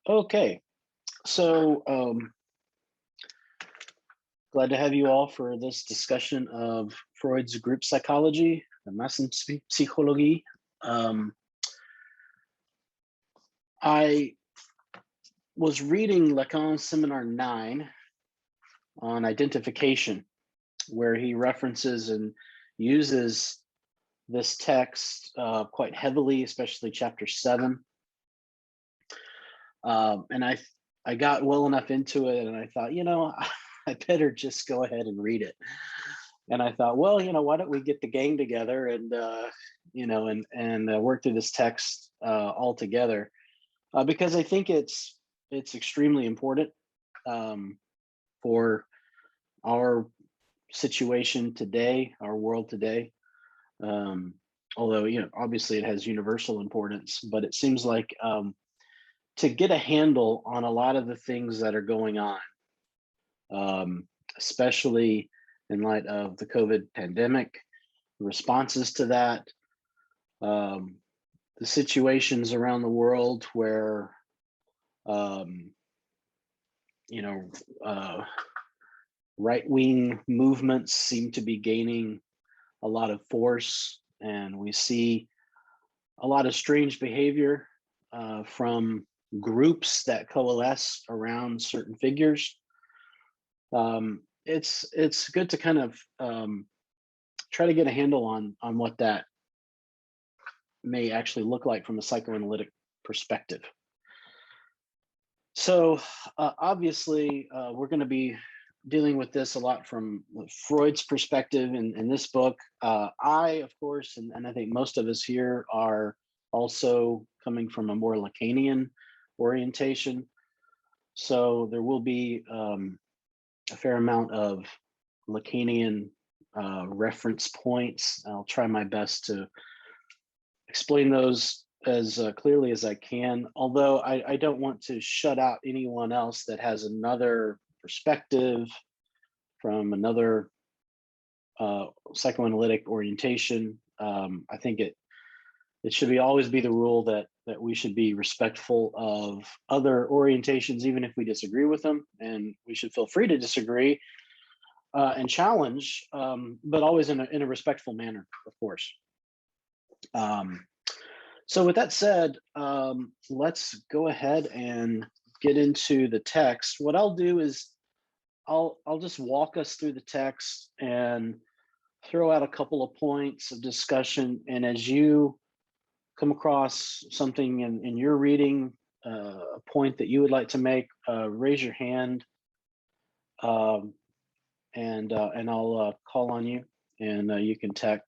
Okay, so glad to have you all for this discussion of Freud's group psychology, the Massenpsychologie. I was reading Lacan's Seminar 9 on identification, where he references and uses this text quite heavily, especially chapter 7. And I got well enough into it, and I thought, I better just go ahead and read it. And I thought, well, why don't we get the gang together and work through this text all together, because I think it's extremely important for our situation today, our world today. Although obviously it has universal importance, but it seems like to get a handle on a lot of the things that are going on, especially in light of the COVID pandemic, responses to that, the situations around the world where, right-wing movements seem to be gaining a lot of force, and we see a lot of strange behavior from groups that coalesce around certain figures. It's good to kind of try to get a handle on what that may actually look like from a psychoanalytic perspective. So obviously we're going to be dealing with this a lot from Freud's perspective in this book. I, of course, and I think most of us here are also coming from a more Lacanian orientation. So there will be a fair amount of Lacanian reference points. I'll try my best to explain those as clearly as I can, although I don't want to shut out anyone else that has another perspective from another psychoanalytic orientation. I think it should always be the rule that we should be respectful of other orientations, even if we disagree with them, and we should feel free to disagree and challenge, but always in a respectful manner, of course. So with that said, let's go ahead and get into the text. What I'll do is I'll just walk us through the text and throw out a couple of points of discussion, and as you come across something in your reading, a point that you would like to make, raise your hand, and I'll call on you, and you can talk.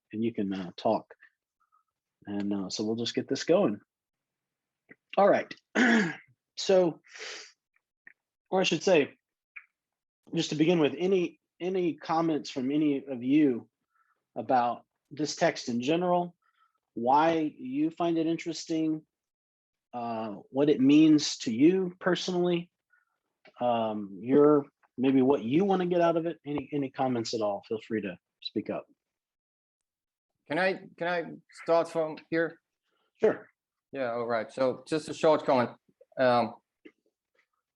And so we'll just get this going. All right. So, or I should say, just to begin with, any comments from any of you about this text in general, why you find it interesting, what it means to you personally, maybe what you want to get out of it. Any comments at all? Feel free to speak up. Can I start from here? Sure. Yeah. All right. So just a short comment.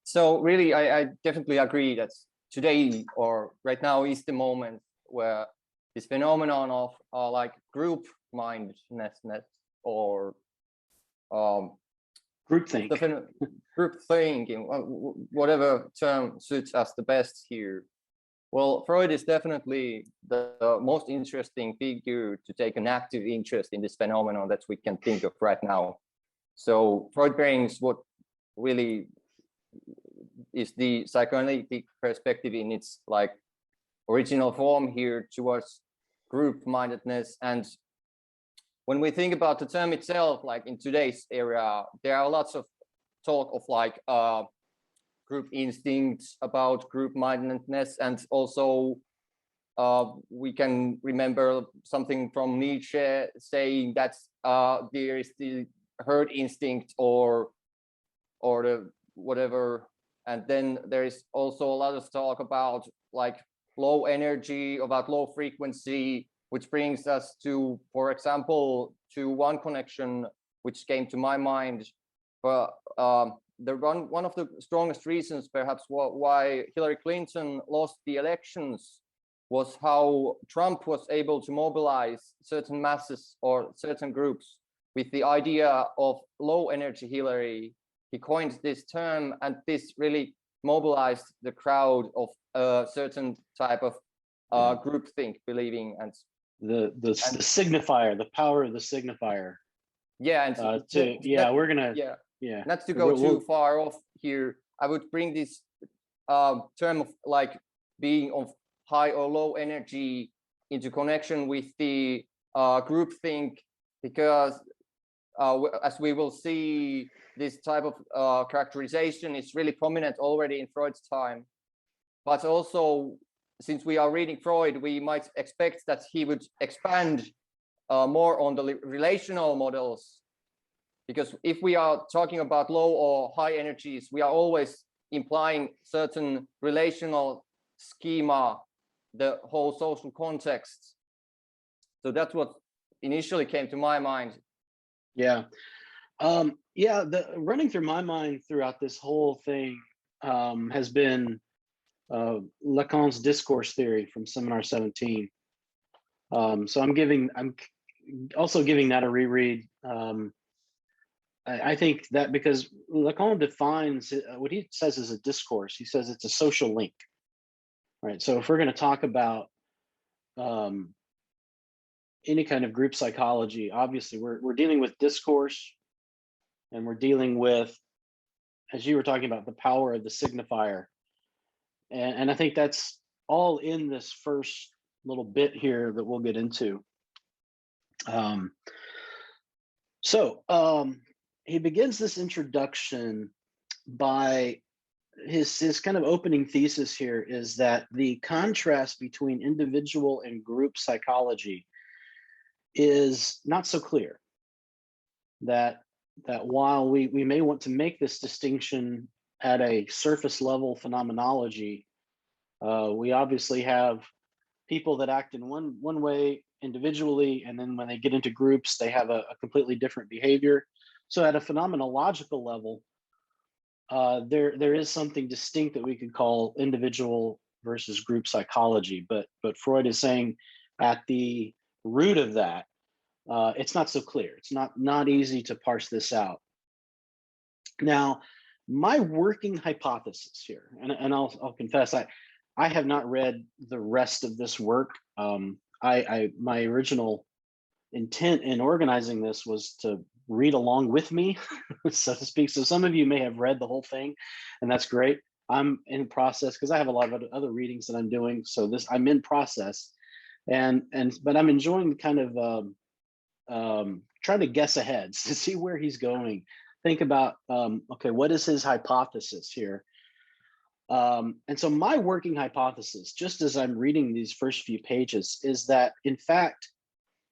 So really, I definitely agree that today or right now is the moment where this phenomenon of like group mindedness or groupthink, group thinking, whatever term suits us the best here. Well, Freud is definitely the most interesting figure to take an active interest in this phenomenon that we can think of right now. So Freud brings what really is the psychoanalytic perspective in its like original form here towards group mindedness. And when we think about the term itself, like in today's era, there are lots of talk of like group instincts, about group mindedness, and also we can remember something from Nietzsche saying that there is the herd instinct or the whatever, and then there is also a lot of talk about like low energy, about low frequency, which brings us to, for example, to one connection which came to my mind. But one of the strongest reasons perhaps why Hillary Clinton lost the elections was how Trump was able to mobilize certain masses or certain groups with the idea of low energy Hillary. He coined this term, and this really mobilized the crowd of a certain type of groupthink believing, and the signifier, the power of the signifier. Yeah, and we're gonna not to go too far off here. I would bring this term of like being of high or low energy into connection with the groupthink, because as we will see, this type of characterization is really prominent already in Freud's time. But also, since we are reading Freud, we might expect that he would expand more on the relational models, because if we are talking about low or high energies, we are always implying certain relational schema, the whole social context. So that's what initially came to my mind. Yeah. The running through my mind throughout this whole thing has been Lacan's discourse theory from seminar 17. So I'm also giving that a reread. I think that because Lacan defines what he says as a discourse, he says it's a social link, right? So if we're going to talk about any kind of group psychology, obviously we're dealing with discourse, and we're dealing with, as you were talking about, the power of the signifier. And I think that's all in this first little bit here that we'll get into. He begins this introduction by his kind of opening thesis here is that the contrast between individual and group psychology is not so clear. That while we may want to make this distinction at a surface level phenomenology, we obviously have people that act in one way individually, and then when they get into groups, they have a completely different behavior. So at a phenomenological level, there is something distinct that we could call individual versus group psychology. But Freud is saying at the root of that, it's not so clear. It's not easy to parse this out. Now, my working hypothesis here, and I'll confess, I have not read the rest of this work. My original intent in organizing this was to read along with me, so to speak. So some of you may have read the whole thing, and that's great. I'm in process because I have a lot of other readings that I'm doing. So I'm in process, but I'm enjoying kind of trying to guess ahead to see where he's going. Think about okay, what is his hypothesis here? And so my working hypothesis, just as I'm reading these first few pages, is that in fact,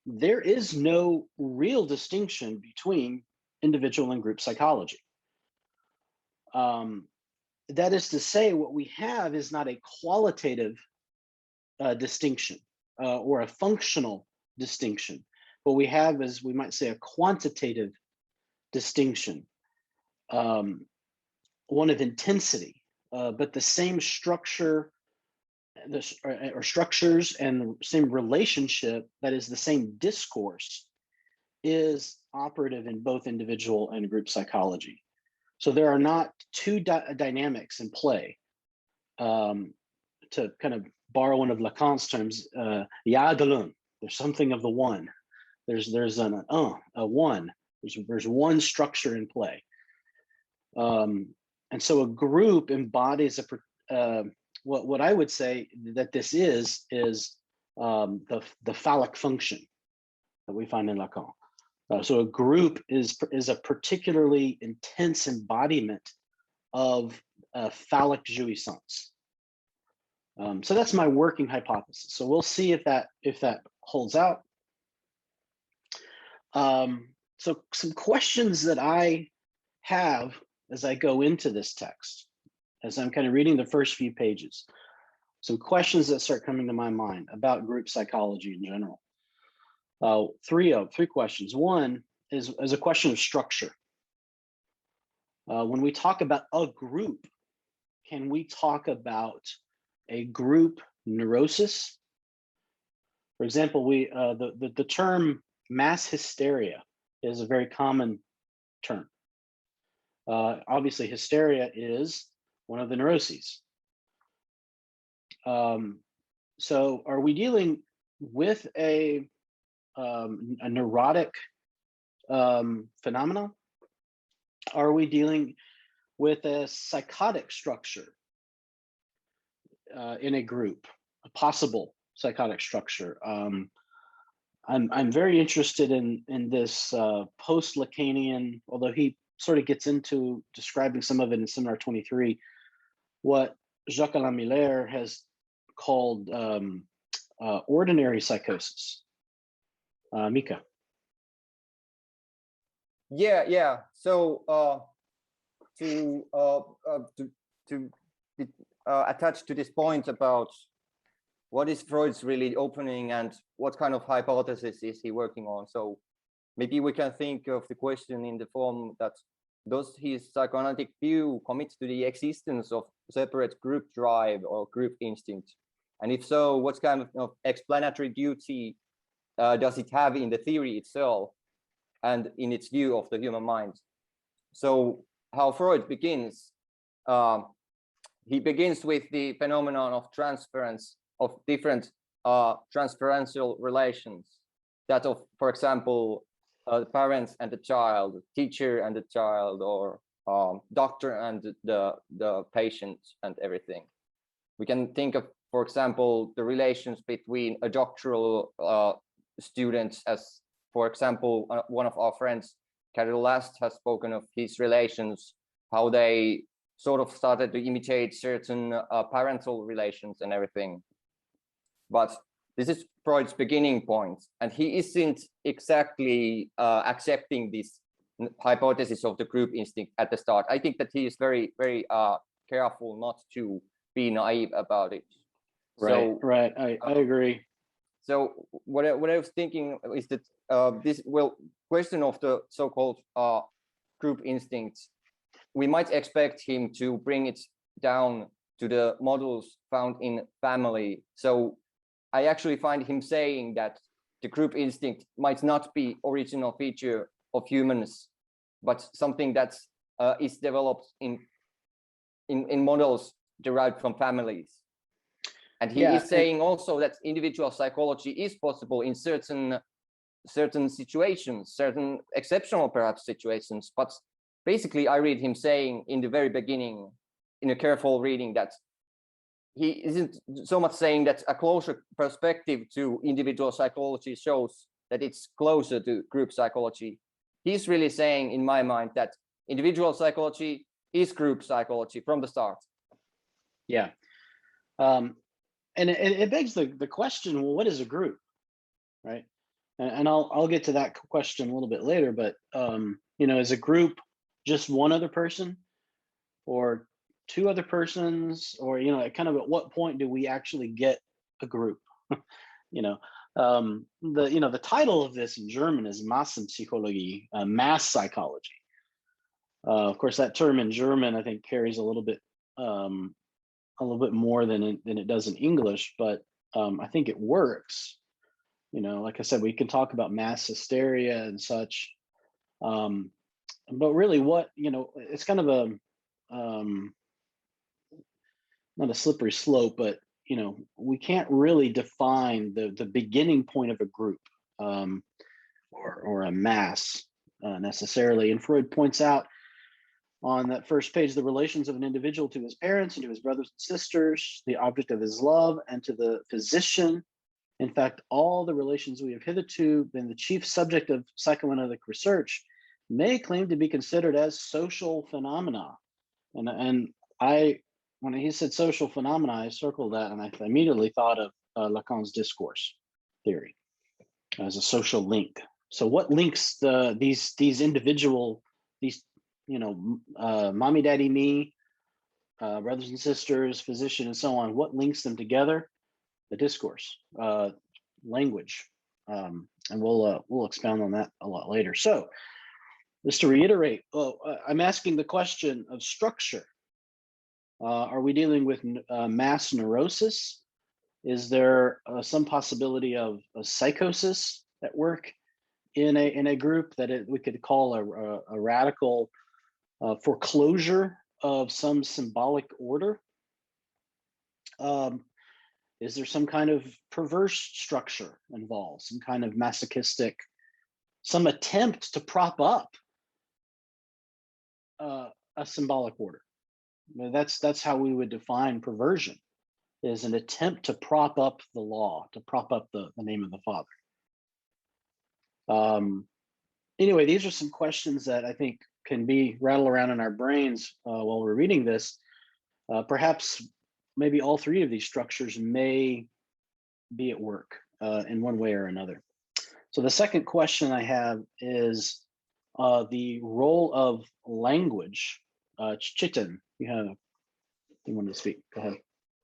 there is no real distinction between individual and group psychology. That is to say, what we have is not a qualitative distinction or a functional distinction. What we have is, we might say, a quantitative distinction, one of intensity, but the same structure or structures and the same relationship, that is the same discourse, is operative in both individual and group psychology. So there are not two dynamics in play. To kind of borrow one of Lacan's terms, "Ya de l'un," there's something of the one. There's a one. There's one structure in play. And so a group embodies what I would say that this is the phallic function that we find in Lacan. So a group is a particularly intense embodiment of phallic jouissance. So that's my working hypothesis. So we'll see if that holds out. So some questions that I have as I go into this text, as I'm kind of reading the first few pages, some questions that start coming to my mind about group psychology in general. Three questions. One is a question of structure. When we talk about a group, can we talk about a group neurosis? For example, the term mass hysteria is a very common term. Obviously, hysteria is one of the neuroses. So are we dealing with a neurotic phenomenon? Are we dealing with a psychotic structure in a group, a possible psychotic structure? I'm very interested in this post-Lacanian, although he sort of gets into describing some of it in Seminar 23, what Jacques-Alain Miller has called ordinary psychosis. Mika. Yeah. So to attach to this point about what is Freud's really opening and what kind of hypothesis is he working on. So maybe we can think of the question in the form that, does his psychoanalytic view commit to the existence of separate group drive or group instinct? And if so, what kind of explanatory duty does it have in the theory itself and in its view of the human mind? So how Freud begins, he begins with the phenomenon of transference of different transferential relations, that of, for example, the parents and the child, teacher and the child, or doctor and the patient and everything. We can think of, for example, the relations between a doctoral student, as, for example, one of our friends, Carol Last, has spoken of his relations, how they sort of started to imitate certain parental relations and everything. But this is Freud's beginning point, and he isn't exactly accepting this hypothesis of the group instinct at the start. I think that he is very, very careful not to be naive about it. Right, so, right. I agree. So what I was thinking is that this question of the so-called group instincts, we might expect him to bring it down to the models found in family. So I actually find him saying that the group instinct might not be original feature of humans, but something that is developed in models derived from families. And he is saying also that individual psychology is possible in certain situations, certain exceptional perhaps situations. But basically, I read him saying in the very beginning, in a careful reading, that he isn't so much saying that a closer perspective to individual psychology shows that it's closer to group psychology. He's really saying, in my mind, that individual psychology is group psychology from the start. Yeah. And it begs the question, well, what is a group, right? And I'll get to that question a little bit later, but is a group just one other person or two other persons, or kind of at what point do we actually get a group? The title of this in German is Massenpsychologie, mass psychology. Of course, that term in German I think carries a little bit more than it does in English, but I think it works. Like I said, we can talk about mass hysteria and such, but really, what it's kind of a not a slippery slope, but we can't really define the beginning point of a group or a mass necessarily. And Freud points out on that first page the relations of an individual to his parents and to his brothers and sisters, the object of his love, and to the physician. In fact, all the relations we have hitherto been the chief subject of psychoanalytic research may claim to be considered as social phenomena. And when he said social phenomena, I circled that, and I immediately thought of Lacan's discourse theory as a social link. So what links these individual, mommy, daddy, me, brothers and sisters, physician, and so on, what links them together? The discourse, language, and we'll expound on that a lot later. So Just to reiterate, I'm asking the question of structure. Are we dealing with mass neurosis? Is there some possibility of a psychosis at work in a group that we could call a radical foreclosure of some symbolic order? Is there some kind of perverse structure involved, some kind of masochistic, some attempt to prop up a symbolic order? That's how we would define perversion, is an attempt to prop up the law, to prop up the name of the Father. Anyway, these are some questions that I think can be rattle around in our brains while we're reading this. Perhaps maybe all three of these structures may be at work in one way or another. So the second question I have is the role of language. Chitin, you want to speak? Go ahead.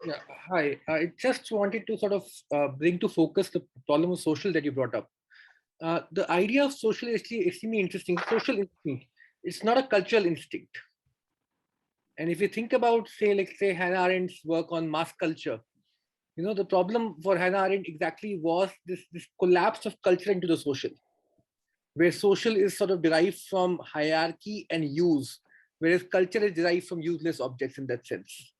Yeah, hi. I just wanted to sort of bring to focus the problem of social that you brought up. The idea of social is extremely interesting. Social instinct, it's not a cultural instinct. And if you think about, say Hannah Arendt's work on mass culture, you know, the problem for Hannah Arendt exactly was this collapse of culture into the social, where social is sort of derived from hierarchy and use, whereas culture is derived from useless objects in that sense.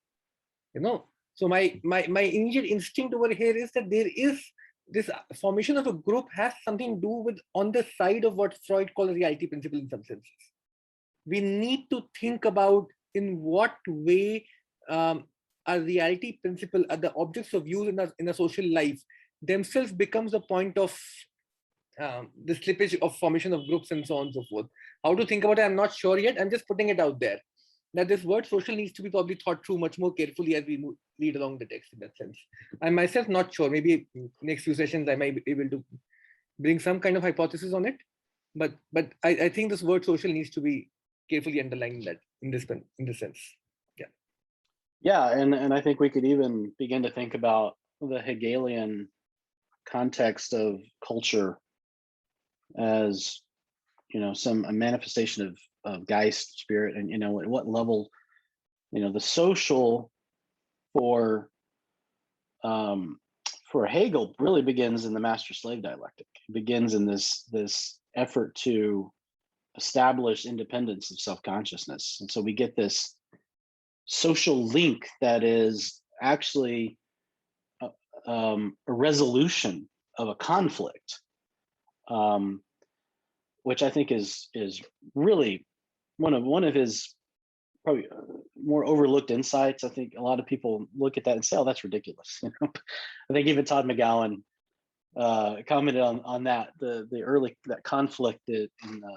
You know, so my immediate instinct over here is that there is this formation of a group has something to do with on the side of what Freud called a reality principle in some senses. We need to think about in what way a reality principle, the objects of use in a social life themselves becomes a point of the slippage of formation of groups and so on and so forth. How to think about it, I'm not sure yet. I'm just putting it out there. That this word social needs to be probably thought through much more carefully as we read along the text in that sense. I'm myself not sure. Maybe next few sessions I might be able to bring some kind of hypothesis on it. But I think this word social needs to be carefully underlined in this sense. Yeah. Yeah, and I think we could even begin to think about the Hegelian context of culture as, you know, a manifestation of Geist, spirit, and, you know, at what level, you know, the social for Hegel really begins in the master-slave dialectic. It begins in this effort to establish independence of self-consciousness. And so we get this social link that is actually a resolution of a conflict, which I think is really one of his probably more overlooked insights. I think a lot of people look at that and say, "Oh, that's ridiculous." You know, I think even Todd McGowan commented on that that conflict in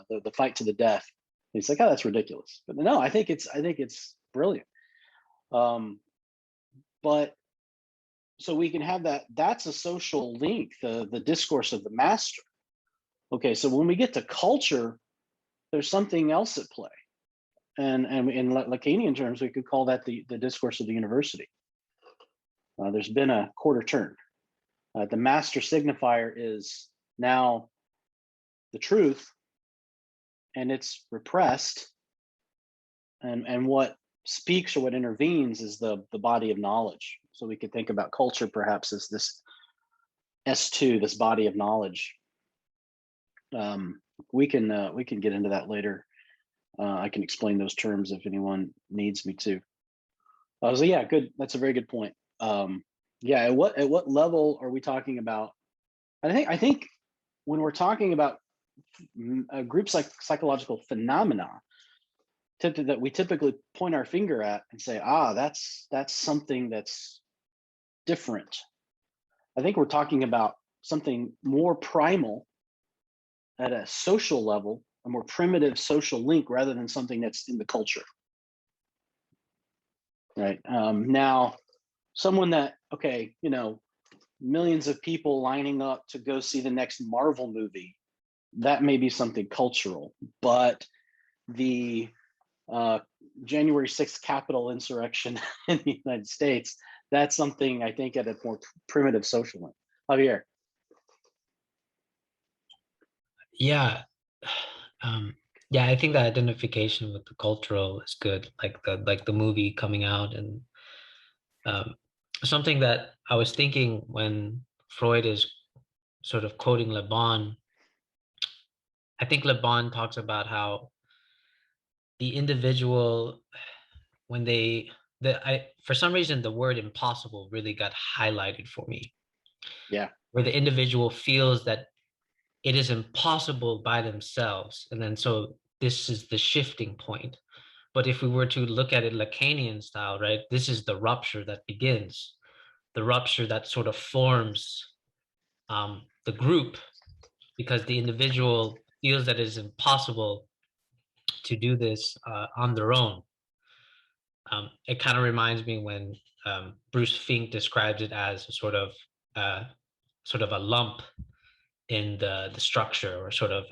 the fight to the death. He's like, "Oh, that's ridiculous." But no, I think it's brilliant. But so we can have that. That's a social link. The discourse of the master. Okay, so when we get to culture, there's something else at play. And in Lacanian terms, we could call that the discourse of the university. There's been a quarter turn. The master signifier is now the truth, and it's repressed. And what speaks or what intervenes is the body of knowledge. So we could think about culture perhaps as this S2, this body of knowledge. We can get into that later. I can explain those terms if anyone needs me to. So yeah, good. That's a very good point. Yeah, at what level are we talking about? I think when we're talking about groups like psychological phenomena, that we typically point our finger at and say, that's something that's different. I think we're talking about something more primal at a social level, a more primitive social link rather than something that's in the culture. Right. Now, someone that, okay, you know, millions of people lining up to go see the next Marvel movie, that may be something cultural, but the January 6th Capitol insurrection in the United States, that's something I think at a more primitive social link. Javier. Yeah, Yeah, I think that identification with the cultural is good, like the movie coming out, and um, something that I was thinking when Freud is sort of quoting Le Bon. I think Le Bon talks about how the individual, when for some reason the word impossible really got highlighted for me, Yeah. where the individual feels that it is impossible by themselves, and then so this is the shifting point. But if we were to look at it Lacanian style, right, this is the rupture that begins, the rupture that sort of forms the group, because the individual feels that it is impossible to do this on their own. It kind of reminds me when Bruce Fink describes it as a sort of a lump in the structure, or sort of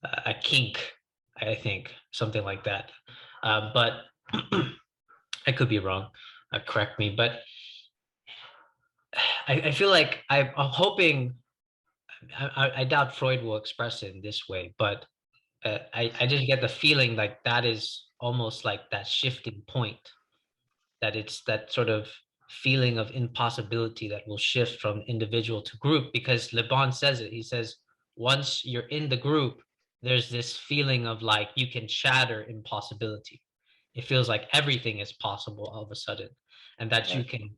a kink, I think, something like that. But I could be wrong. Correct me. But I feel like I'm hoping. I doubt Freud will express it in this way, but I just get the feeling like that is almost like that shifting point, that it's that sort of feeling of impossibility that will shift from individual to group, because Le Bon says it. He says, once you're in the group, there's this feeling of like you can shatter impossibility. It feels like everything is possible all of a sudden, and that you can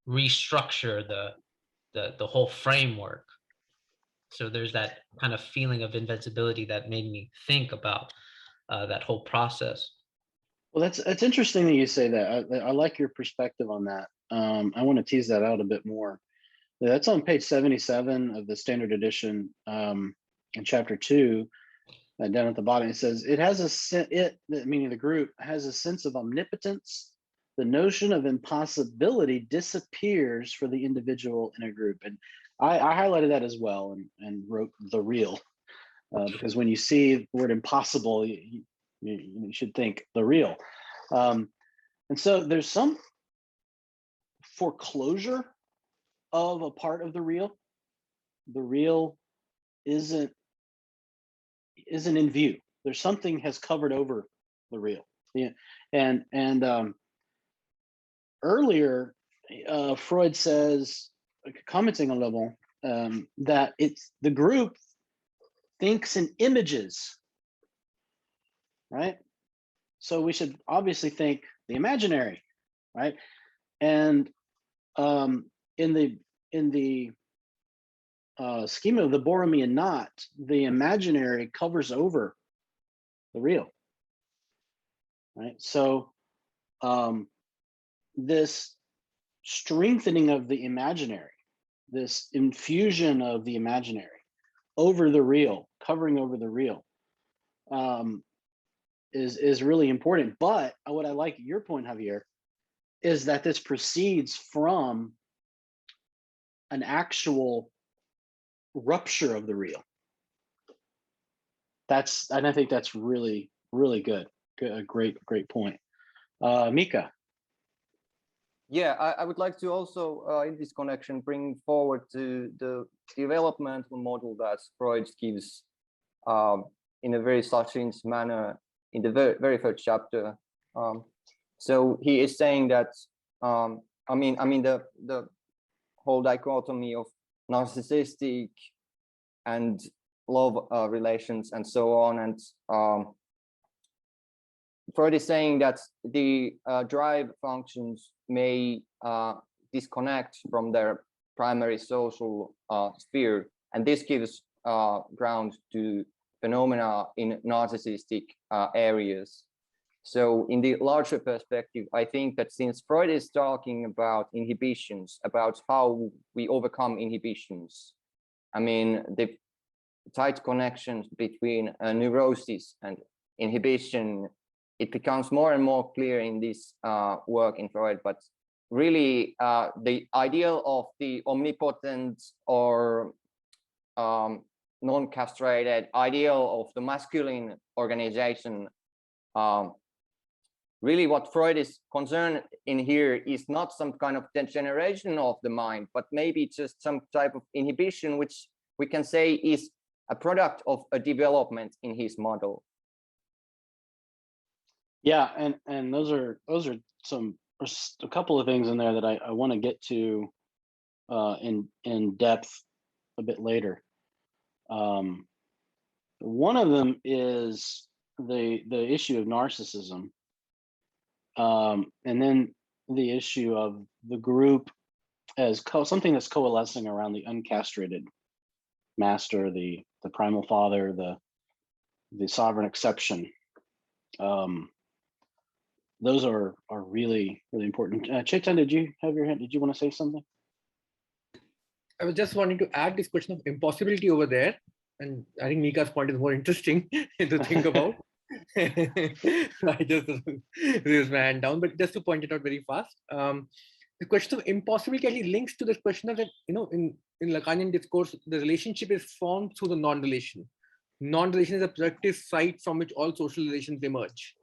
restructure the whole framework. So there's that kind of feeling of invincibility that made me think about that whole process. Well, that's interesting that you say that. I like your perspective on that. I want to tease that out a bit more. That's on page 77 of the standard edition, in chapter 2, down at the bottom. It says it has meaning the group, has a sense of omnipotence. The notion of impossibility disappears for the individual in a group. And I highlighted that as well, and wrote the real, because when you see the word impossible, you should think the real. And so there's some foreclosure of a part of the real. The real isn't in view. There's something has covered over the real. Yeah. And earlier, Freud says, commenting on level, that it's the group thinks in images, right? So we should obviously think the imaginary, right? And in the schema of the Borromean knot, the imaginary covers over the real, right? So this strengthening of the imaginary, this infusion of the imaginary over the real, covering over the real, is really important. But what I like your point, Javier, is that this proceeds from an actual rupture of the real. And I think that's really, really good. A great point. Mika. Yeah, I would like to also, in this connection, bring forward to the developmental model that Freud gives in a very succinct manner in the very first chapter. So he is saying that, I mean the whole dichotomy of narcissistic and love relations and so on, and Freud is saying that the drive functions may disconnect from their primary social sphere, and this gives ground to phenomena in narcissistic areas. So in the larger perspective, I think that since Freud is talking about inhibitions, about how we overcome inhibitions, I mean, the tight connections between neurosis and inhibition, it becomes more and more clear in this work in Freud. But really, the ideal of the omnipotent or non-castrated ideal of the masculine organization, really what Freud is concerned in here is not some kind of degeneration of the mind, but maybe just some type of inhibition, which we can say is a product of a development in his model. Yeah, and those are there's a couple of things in there that I want to get to in depth a bit later. One of them is the issue of narcissism, and then the issue of the group as something that's coalescing around the uncastrated master, the primal father, the sovereign exception. Those are really, really important. Chetan, did you have your hand? Did you want to say something? I was just wanting to add this question of impossibility over there. And I think Mika's point is more interesting to think about. I just raised my hand down, but just to point it out very fast. The question of impossibility actually links to this question of that, in Lacanian discourse, the relationship is formed through the non-relation. Non-relation is a productive site from which all social relations emerge,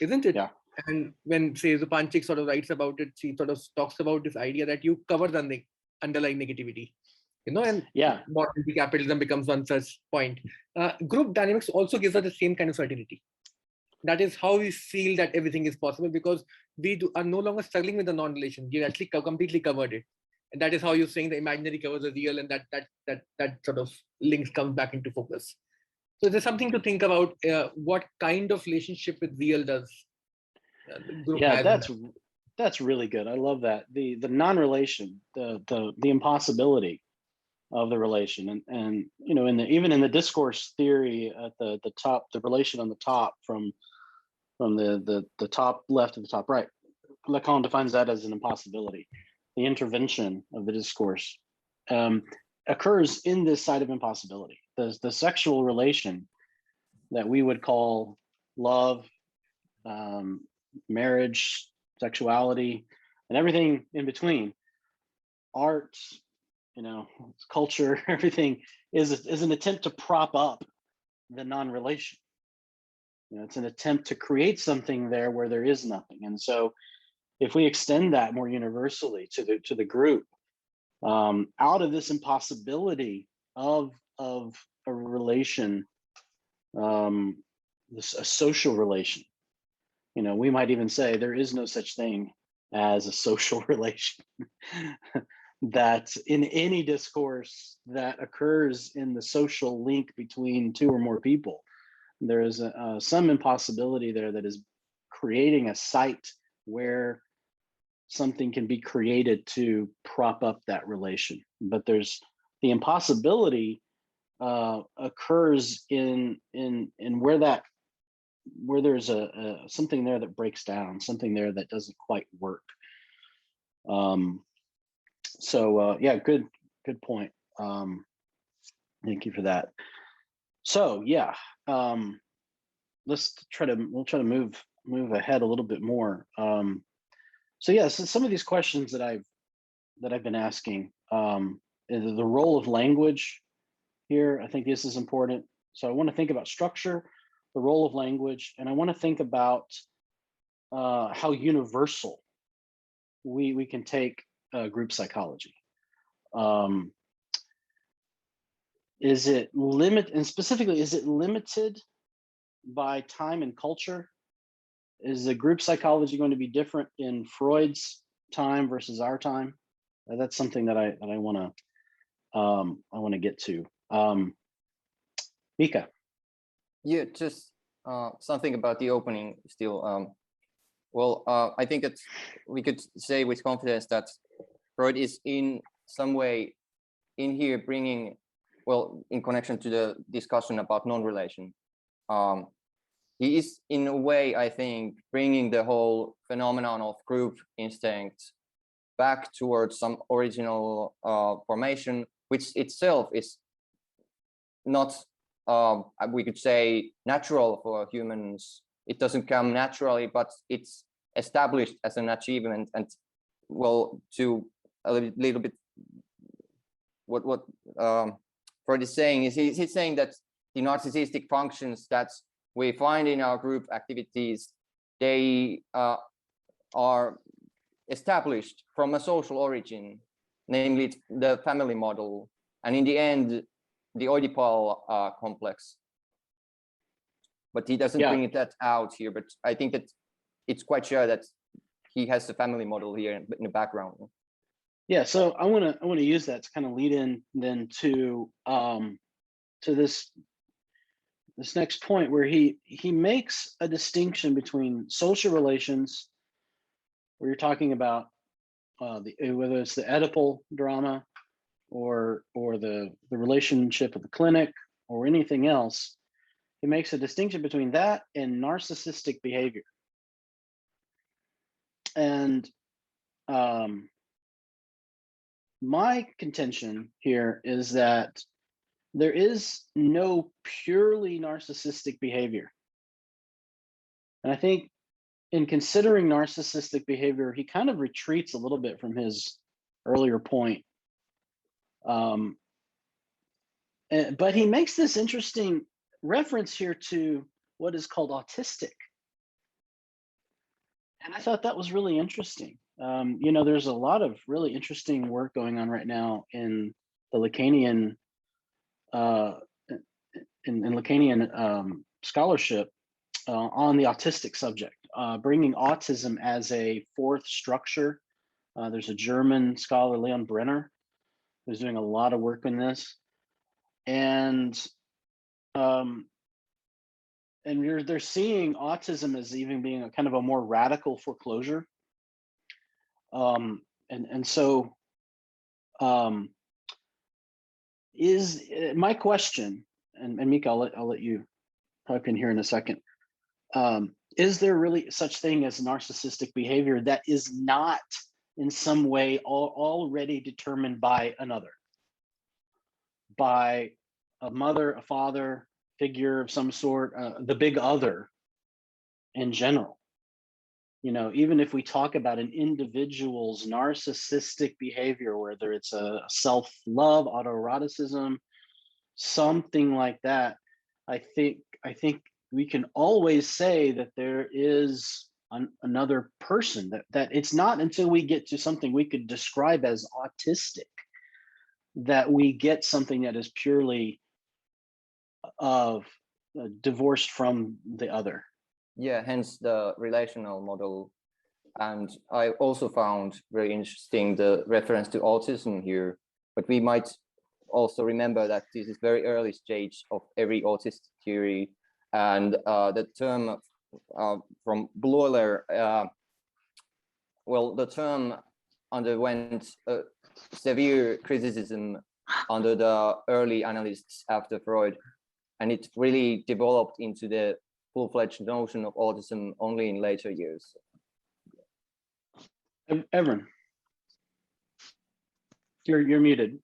isn't it? Yeah. And when, say, Zupančič sort of writes about it, she sort of talks about this idea that you cover the underlying negativity, and Yeah, modern capitalism becomes one such point. Group dynamics also gives us the same kind of certainty. That is how we feel that everything is possible, because we are no longer struggling with the non-relation. You actually completely covered it. And that is how you're saying the imaginary covers the real, and that sort of links comes back into focus. So there's something to think about, what kind of relationship with real does the group yeah, has. that's really good. I love that. The non-relation, the impossibility of the relation, and even in the discourse theory at the top, the relation on the top from the top left to the top right, Lacan defines that as an impossibility. The intervention of the discourse occurs in this side of impossibility. The sexual relation that we would call love, marriage, sexuality, and everything in between, art, culture, everything is an attempt to prop up the non-relation. It's an attempt to create something there where there is nothing. And so if we extend that more universally to the group, out of this impossibility of a relation, a social relation, we might even say there is no such thing as a social relation. That in any discourse that occurs in the social link between two or more people, there is some impossibility there that is creating a site where something can be created to prop up that relation. But there's the impossibility occurs in where there's a something there that breaks down, something there that doesn't quite work. So yeah, good point. Thank you for that. So yeah, we'll try to move ahead a little bit more. So yeah, so some of these questions that I've been asking, is the role of language here. I think this is important. So I want to think about structure, the role of language, and I want to think about how universal we can take group psychology. Is it limited by time and culture? Is the group psychology going to be different in Freud's time versus our time? That's something that I want to get to. Mika. Yeah, just something about the opening still. I think that we could say with confidence that Freud is in some way in here bringing, in connection to the discussion about non-relation, he is in a way, I think, bringing the whole phenomenon of group instinct back towards some original formation, which itself is not, we could say, natural for humans. It doesn't come naturally, but it's established as an achievement. And to a little bit, what Freud is saying is he's saying that the narcissistic functions that we find in our group activities, they are established from a social origin, namely the family model. And in the end, the Oedipal complex. But he doesn't bring that out here. But I think that it's quite sure that he has the family model here in the background. Yeah, so I want to use that to kind of lead in then to this next point where he makes a distinction between social relations, where you're talking about whether it's the Oedipal drama or the relationship with the clinic or anything else. He makes a distinction between that and narcissistic behavior. And my contention here is that there is no purely narcissistic behavior. And I think in considering narcissistic behavior, he kind of retreats a little bit from his earlier point. But he makes this interesting reference here to what is called autistic. And I thought that was really interesting. You know, there's a lot of really interesting work going on right now in the Lacanian in Lacanian scholarship on the autistic subject, bringing autism as a fourth structure. There's a German scholar, Leon Brenner, who's doing a lot of work on this, and they're seeing autism as even being a kind of a more radical foreclosure. So is my question, and Mika, I'll let you pipe in here in a second. Is there really such thing as narcissistic behavior that is not in some way already determined by another, by a mother, a father figure of some sort, the big other in general? You know, even if we talk about an individual's narcissistic behavior, whether it's a self-love, autoeroticism, something like that, I think we can always say that there is another person, that it's not until we get to something we could describe as autistic that we get something that is purely divorced from the other. Yeah, hence the relational model. And I also found very interesting the reference to autism here, but we might also remember that this is very early stage of every autistic theory, and the term from Bloiler, well, the term underwent severe criticism under the early analysts after Freud, and it really developed into the full-fledged notion of autism only in later years. Evren, you're muted.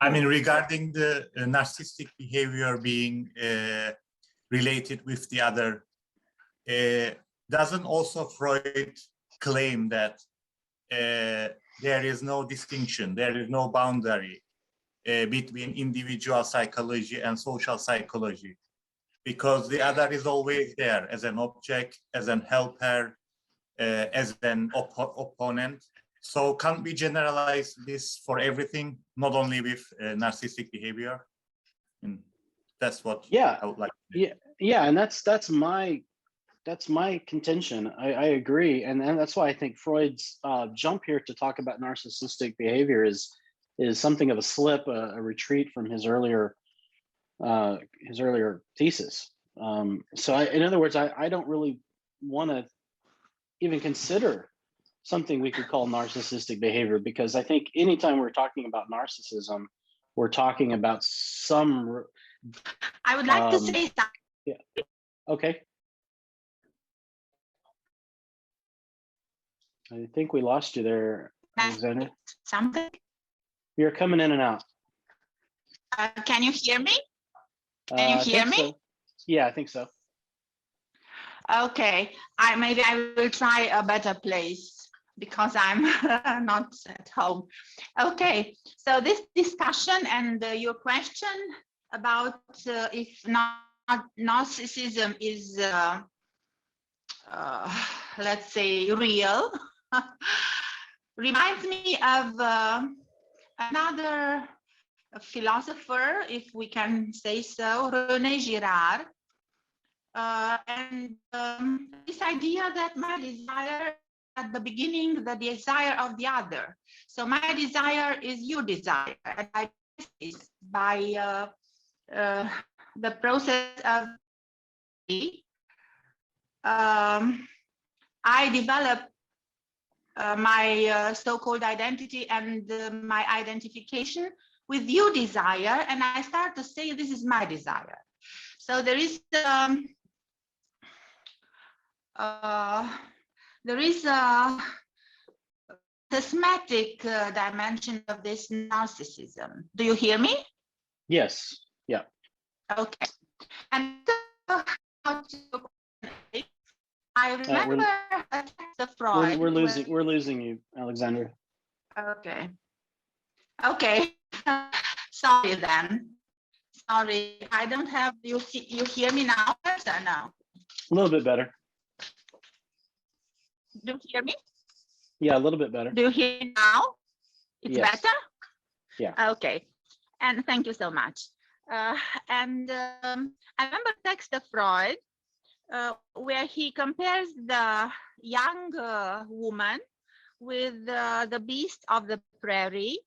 I mean, regarding the narcissistic behavior being related with the other, doesn't also Freud claim that there is no distinction, there is no boundary between individual psychology and social psychology, because the other is always there as an object, as an helper, as an opponent. So can't we generalize this for everything, not only with narcissistic behavior? And that's what I would like to do. Yeah, and that's my contention. I agree, and that's why I think Freud's jump here to talk about narcissistic behavior is something of a slip, a retreat from his earlier thesis. So in other words, I don't really want to even consider something we could call narcissistic behavior, because I think anytime we're talking about narcissism, we're talking about some. I would like to say something. Yeah. Okay. I think we lost you there, Alexander. Something. You're coming in and out. Can you hear me? Can you hear me? So. Yeah, I think so. Okay, maybe I will try a better place because I'm not at home. Okay, so this discussion and your question about if narcissism is, let's say, real, reminds me of another philosopher, if we can say so, René Girard. And this idea that my desire at the beginning, the desire of the other. So my desire is your desire. And I by the process of I develop my so-called identity and my identification with your desire, and I start to say this is my desire. So there is a systematic dimension of this narcissism. Do you hear me? Yes. Yeah. Okay. And I remember a text of Freud. We're losing you, Alexandra. Okay. Okay. Sorry then. Sorry, I don't have you. You hear me now? Or no? A little bit better. Do you hear me? Yeah, a little bit better. Do you hear me now? It's Yes. better? Yeah. Okay. And thank you so much. And I remember a text of Freud where he compares the young woman with the beast of the prairie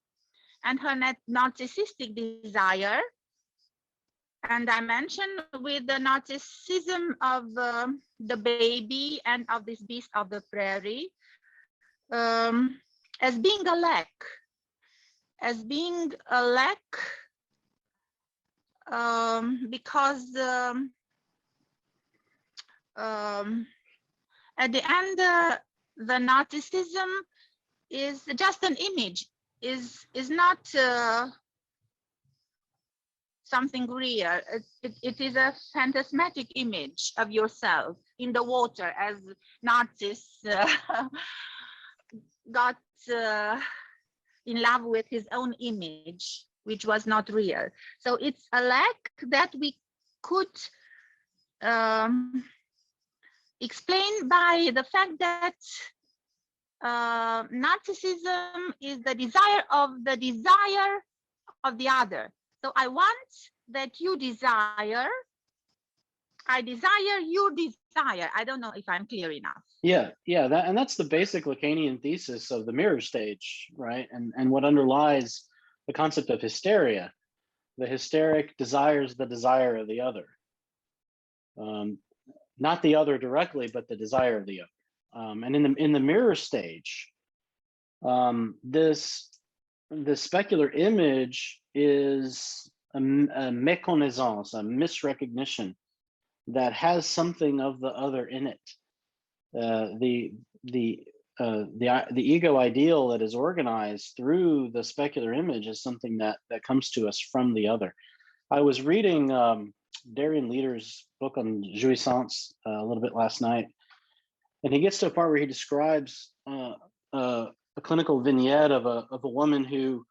and her narcissistic desire. And I mentioned with the narcissism of the baby and of this beast of the prairie as being a lack, because at the end, the narcissism is just an image, is not something real. It is a phantasmatic image of yourself in the water, as Narcissus got in love with his own image, which was not real. So it's a lack that we could explain by the fact that narcissism is the desire of the other. So I want that you desire, I desire, you desire. I don't know if I'm clear enough. Yeah, that's the basic Lacanian thesis of the mirror stage, right? And what underlies the concept of hysteria. The hysteric desires the desire of the other. Not the other directly, but the desire of the other. And in the mirror stage, the specular image is a méconnaissance, a misrecognition that has something of the other in it. The ego ideal that is organized through the specular image is something that comes to us from the other. I was reading Darian Leder's book on jouissance a little bit last night, and he gets to a part where he describes a clinical vignette of a woman who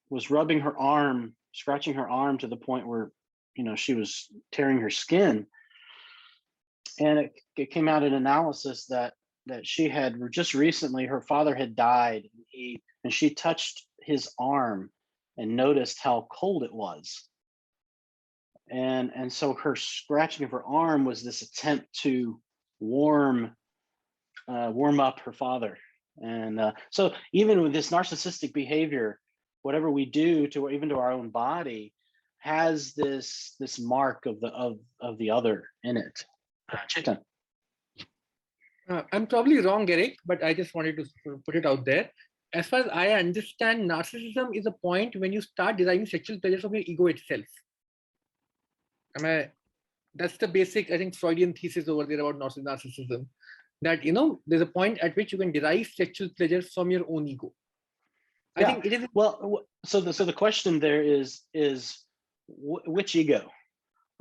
was rubbing her arm, scratching her arm to the point where, you know, she was tearing her skin. And it came out in analysis that she had just recently, her father had died, and she touched his arm and noticed how cold it was. And so her scratching of her arm was this attempt to warm up her father. And so even with this narcissistic behavior, whatever we do to even to our own body has this mark of the other in it. Chetan. I'm probably wrong, Eric, but I just wanted to put it out there. As far as I understand, narcissism is a point when you start deriving sexual pleasure from your ego itself. That's the basic, I think, Freudian thesis over there about narcissism. That, you know, there's a point at which you can derive sexual pleasure from your own ego. I think it is. Well, so the question there is which ego?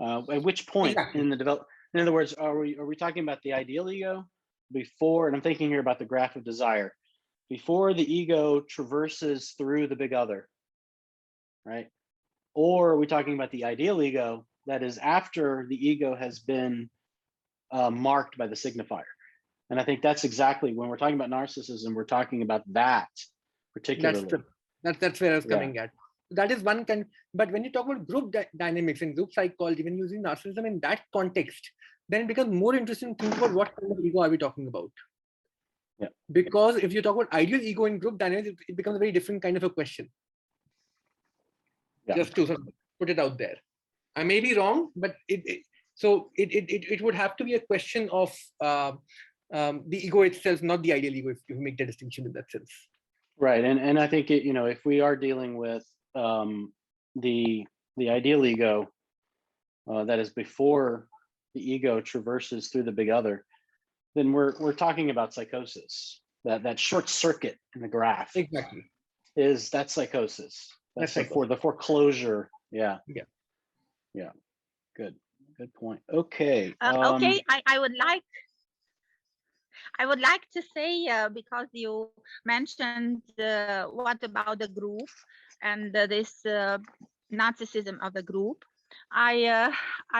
At which point in the development? In other words, are we talking about the ideal ego before? And I'm thinking here about the graph of desire, before the ego traverses through the big other, right? Or are we talking about the ideal ego that is after the ego has been marked by the signifier? And I think that's exactly when we're talking about narcissism, we're talking about that particularly. That's true. That's where I was Yeah. coming at. That is one kind. But when you talk about group dynamics and group psychology, when using narcissism in that context, then it becomes more interesting to think about what kind of ego are we talking about. Yeah. Because if you talk about ideal ego in group dynamics, it becomes a very different kind of a question. Yeah. Just to sort of put it out there. I may be wrong, but it would have to be a question of the ego itself, not the ideal ego, if you make the distinction in that sense. Right, and I think it, if we are dealing with the ideal ego that is before the ego traverses through the big other, then we're talking about psychosis. That short circuit in the graph Exactly. that's psychosis. That's the foreclosure. Yeah. Good point. Okay. Okay, I would like to say, because you mentioned what about the group and this narcissism of the group, I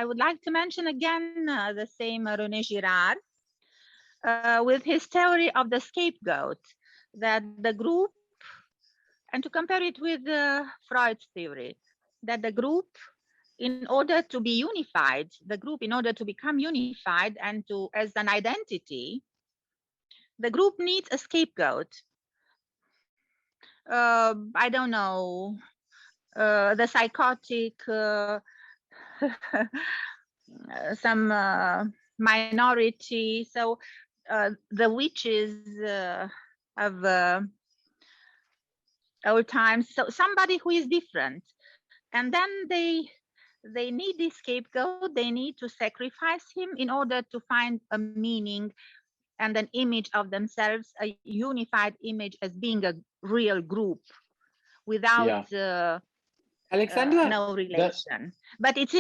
would like to mention again the same René Girard with his theory of the scapegoat, that the group, and to compare it with Freud's theory, that the group, in order to be unified, the group, in order to become unified and to as an identity, the group needs a scapegoat. I don't know, the psychotic, some minority. So the witches of old times. So somebody who is different, and then they need this scapegoat. They need to sacrifice him in order to find a meaning and an image of themselves, a unified image as being a real group without Alexandra, no relation. But it's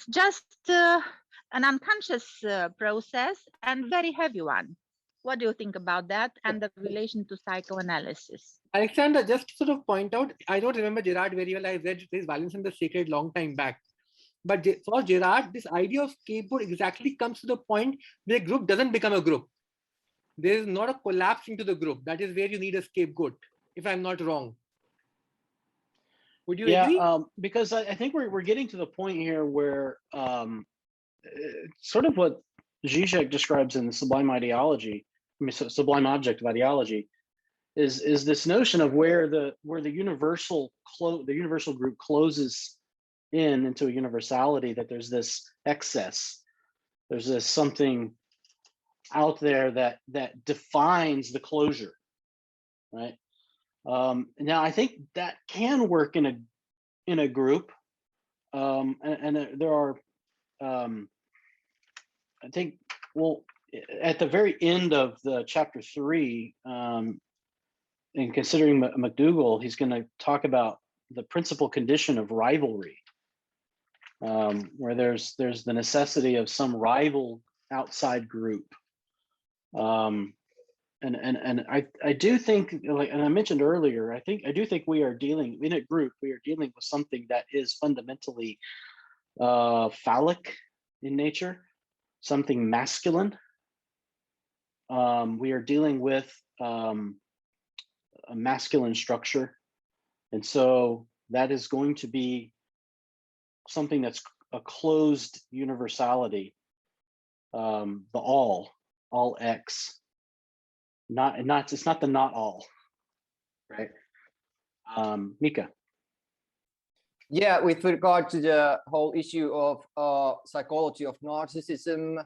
just an unconscious process and very heavy one. What do you think about that and the relation to psychoanalysis? Alexandra, just to sort of point out, I don't remember Girard very well. I read his Violence and the Sacred long time back. But for Girard, this idea of scapegoat exactly comes to the point where a group doesn't become a group. There is not a collapse into the group. That is where you need a scapegoat, if I'm not wrong. Would you agree? Because I think we're getting to the point here where sort of what Zizek describes in the sublime ideology, sublime object of ideology, is this notion of where the universal group closes into a universality, that there's this excess, there's this something out there that defines the closure, right? Now I think that can work in a group, and there are I think, well, at the very end of the chapter 3, in considering McDougall, he's going to talk about the principal condition of rivalry, where there's the necessity of some rival outside group. And I do think, like, and I mentioned earlier, I do think we are dealing in a group. We are dealing with something that is fundamentally phallic in nature, something masculine. We are dealing with a masculine structure, and so that is going to be something that's a closed universality. The all X. It's not the not all, right? Mika. Yeah, with regard to the whole issue of psychology of narcissism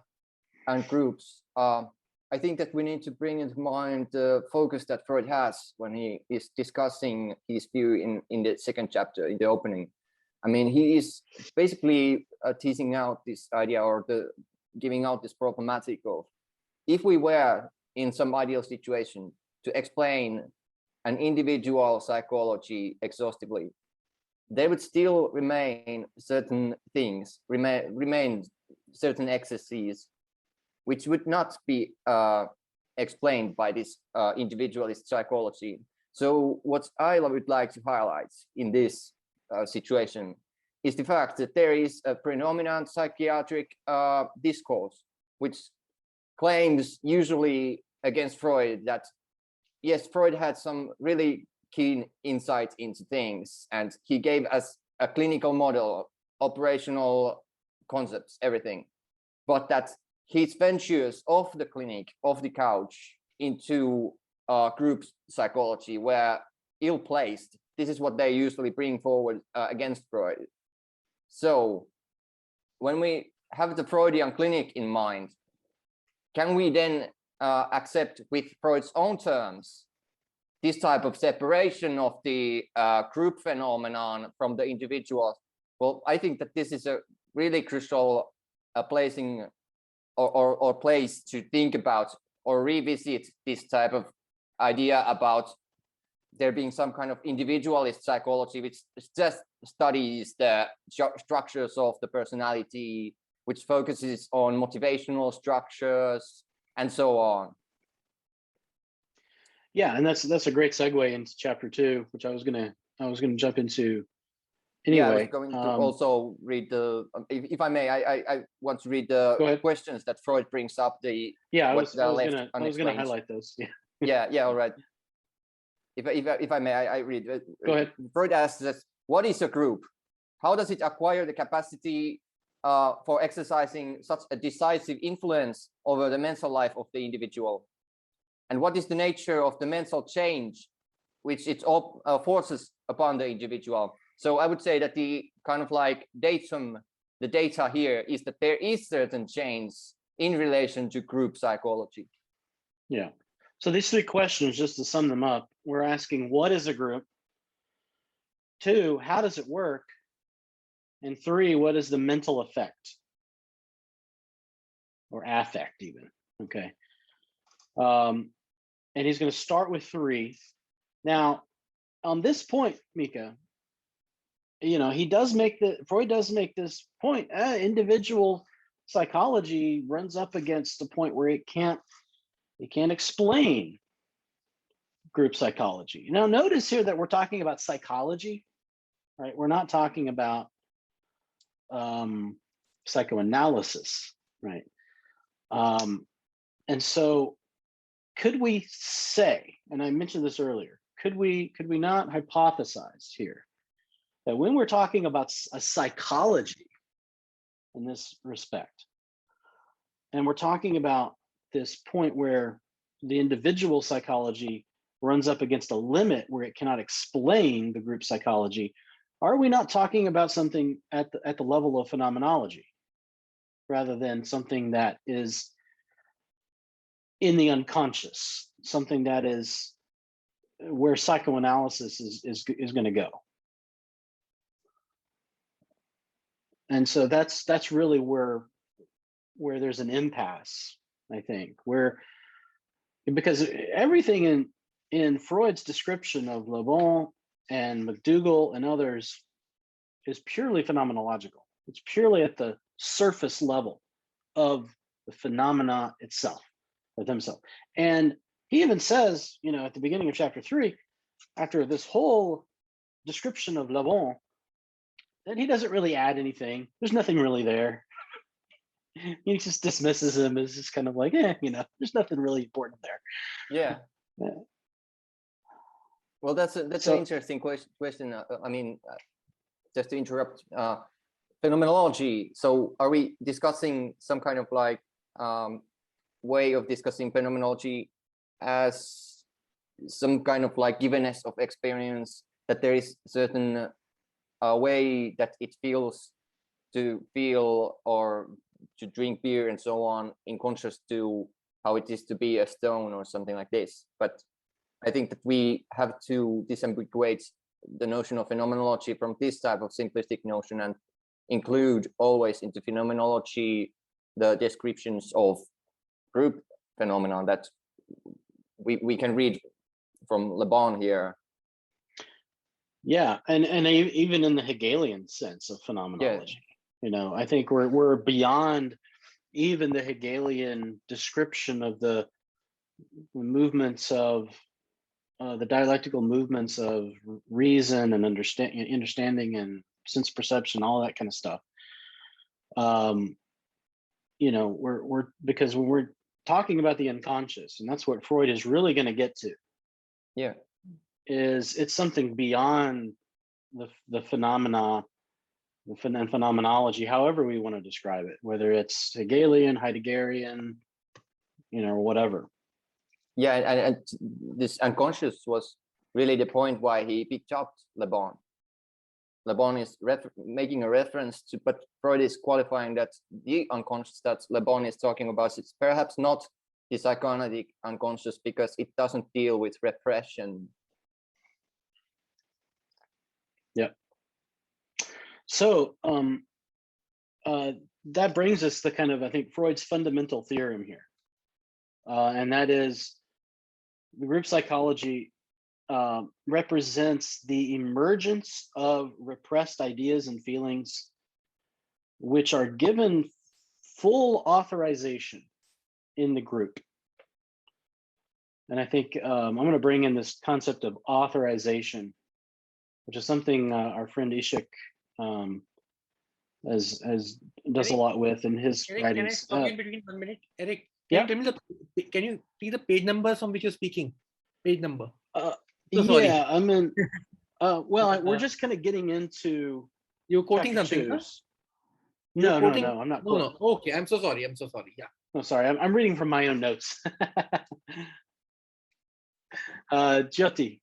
and groups, I think that we need to bring into mind the focus that Freud has when he is discussing his view in the second chapter, in the opening. I mean, he is basically teasing out this idea, or giving out this problematic of, if we were in some ideal situation to explain an individual psychology exhaustively, there would still remain certain things, remain certain excesses, which would not be explained by this individualist psychology. So what I would like to highlight in this situation is the fact that there is a predominant psychiatric discourse, which claims usually against Freud that yes, Freud had some really keen insight into things, and he gave us a clinical model, operational concepts, everything, but that his ventures off the clinic, off the couch, into group psychology were ill-placed. This is what they usually bring forward against Freud. So when we have the Freudian clinic in mind, can we then accept with Freud's own terms this type of separation of the group phenomenon from the individual? Well, I think that this is a really crucial placing or place to think about or revisit this type of idea about there being some kind of individualist psychology which just studies the structures of the personality, which focuses on motivational structures and so on. Yeah, and that's a great segue into chapter 2, which I was gonna jump into anyway. Yeah, I was going to also read the, if I may, I want to read the questions that Freud brings up. I was gonna highlight those. Yeah. Yeah, all right. If I may, I read. Go ahead. Freud asks us, what is a group? How does it acquire the capacity for exercising such a decisive influence over the mental life of the individual? And what is the nature of the mental change which it forces upon the individual? So I would say that the kind of like datum, the data here is that there is certain change in relation to group psychology. Yeah. So these 3 questions, just to sum them up, we're asking, what is a group? 2, how does it work? And 3, what is the mental effect? Or affect even, okay? And he's gonna start with 3. Now, on this point, Mika, Freud does make this point, individual psychology runs up against the point where it can't explain group psychology. Now, notice here that we're talking about psychology, right? We're not talking about psychoanalysis, right? And so could we say, and I mentioned this earlier, could we not hypothesize here that when we're talking about a psychology in this respect, and we're talking about this point where the individual psychology runs up against a limit where it cannot explain the group psychology, are we not talking about something at the level of phenomenology rather than something that is in the unconscious, something that is where psychoanalysis is going to go? And so that's really where there's an impasse, I think, because everything in Freud's description of Le Bon and McDougall and others is purely phenomenological. It's purely at the surface level of the phenomena itself, of themselves. And he even says, at the beginning of chapter 3, after this whole description of Le Bon, that he doesn't really add anything. There's nothing really there. He just dismisses him as just kind of like, there's nothing really important there. Yeah. Well, that's an interesting question. I mean, just to interrupt, phenomenology. So are we discussing some kind of like way of discussing phenomenology as some kind of like givenness of experience, that there is certain way that it feels to feel or to drink beer and so on, in contrast to how it is to be a stone or something like this? But I think that we have to disambiguate the notion of phenomenology from this type of simplistic notion and include always into phenomenology the descriptions of group phenomenon that we can read from Le Bon here. Yeah, and even in the Hegelian sense of phenomenology, I think we're beyond even the Hegelian description of the movements of the dialectical movements of reason and understanding and sense perception, all that kind of stuff. We're because when talking about the unconscious, and that's what Freud is really going to get to. Yeah. Is it's something beyond the phenomena, and phenomenology, however we want to describe it, whether it's Hegelian, Heideggerian, whatever. Yeah, and this unconscious was really the point why he picked up Le Bon. Le Bon is making a reference to, but Freud is qualifying that the unconscious that Le Bon is talking about is perhaps not the psychoanalytic unconscious because it doesn't deal with repression. Yeah. So that brings us to kind of, I think, Freud's fundamental theorem here. And that is the group psychology represents the emergence of repressed ideas and feelings which are given full authorization in the group. And I think I'm going to bring in this concept of authorization, which is something our friend Ishik does a lot with in his Eric, writings. can I stop you in between 1 minute? Eric, yeah. Can you see the page numbers from which you're speaking? Page number. So sorry. Yeah, I'm in. We're just kind of getting into. You're quoting something, huh? No, I'm not. No. Okay, I'm so sorry. Yeah. No, sorry. I'm reading from my own notes. Jyoti.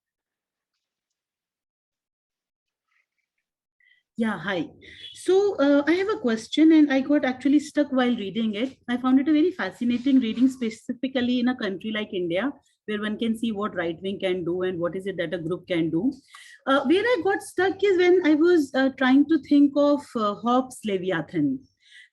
Yeah, hi. So I have a question and I got actually stuck while reading it. I found it a very fascinating reading, specifically in a country like India, where one can see what right wing can do and what is it that a group can do. Where I got stuck is when I was trying to think of Hobbes' Leviathan.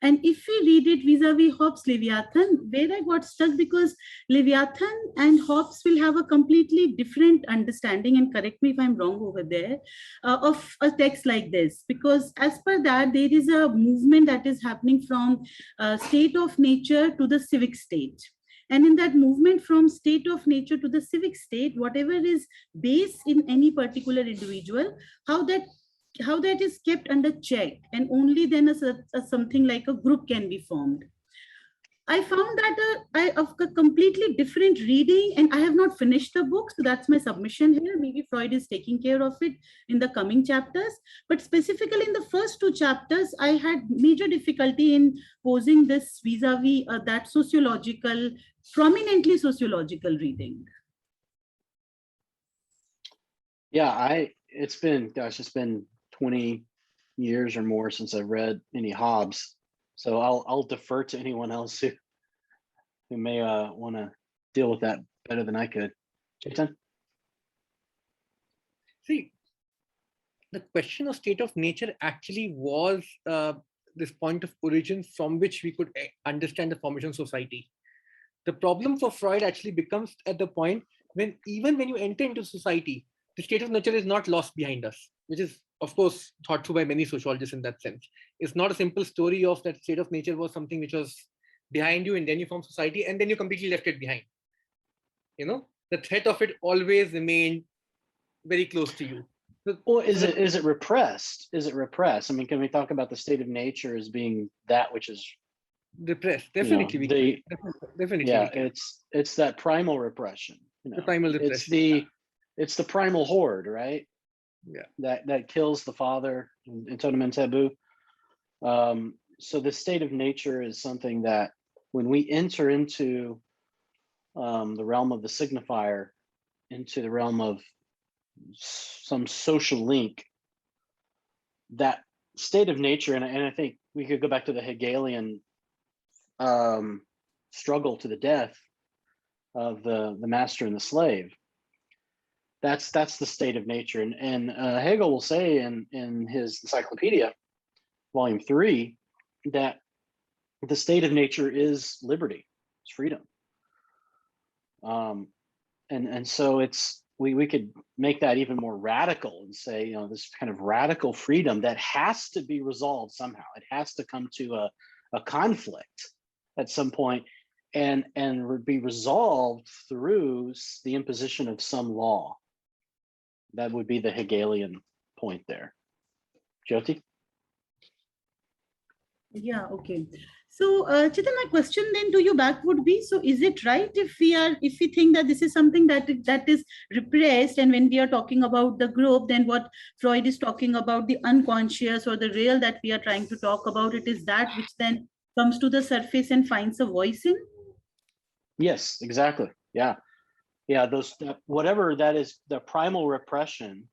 And if we read it vis-a-vis Hobbes' Leviathan, where I got stuck because Leviathan and Hobbes will have a completely different understanding, and correct me if I'm wrong over there, of a text like this. Because as per that, there is a movement that is happening from state of nature to the civic state. And in that movement from state of nature to the civic state, whatever is base in any particular individual, how that is kept under check, and only then something like a group can be formed. I found that of a completely different reading, and I have not finished the book, so that's my submission here. Maybe Freud is taking care of it in the coming chapters, but specifically in the first 2 chapters, I had major difficulty in posing this vis-a-vis that prominently sociological reading. Yeah, it's been 20 years or more since I've read any Hobbes, so I'll defer to anyone else who may want to deal with that better than I could. Chetan? See, the question of state of nature actually was this point of origin from which we could understand the formation of society. The problem for Freud actually becomes at the point when even when you enter into society, the state of nature is not lost behind us, which is, of course, thought through by many sociologists in that sense. It's not a simple story of that state of nature was something which was behind you and then you form society and then you completely left it behind. The threat of it always remained very close to you. Well, is it repressed? Is it repressed? I mean, can we talk about the state of nature as being that which is repressed? Definitely. Definitely. Yeah, it's that primal repression. The primal repression. It's the primal horde, right? Yeah. That kills the father in Totem and Taboo. So the state of nature is something that when we enter into the realm of the signifier, into the realm of some social link, that state of nature, and I think we could go back to the Hegelian struggle to the death of the master and the slave. That's the state of nature, and Hegel will say in his Encyclopedia, Volume 3, that the state of nature is liberty, it's freedom. And so we could make that even more radical and say, this kind of radical freedom that has to be resolved somehow. It has to come to a conflict at some point and be resolved through the imposition of some law. That would be the Hegelian point there. Jyoti? Yeah, okay. So, Chetan, my question then to you back would be: so, is it right if we think that this is something that is repressed, and when we are talking about the group, then what Freud is talking about, the unconscious or the real that we are trying to talk about, it is that which then comes to the surface and finds a voice in? Yes, exactly. Yeah. Those whatever that is, the primal repression,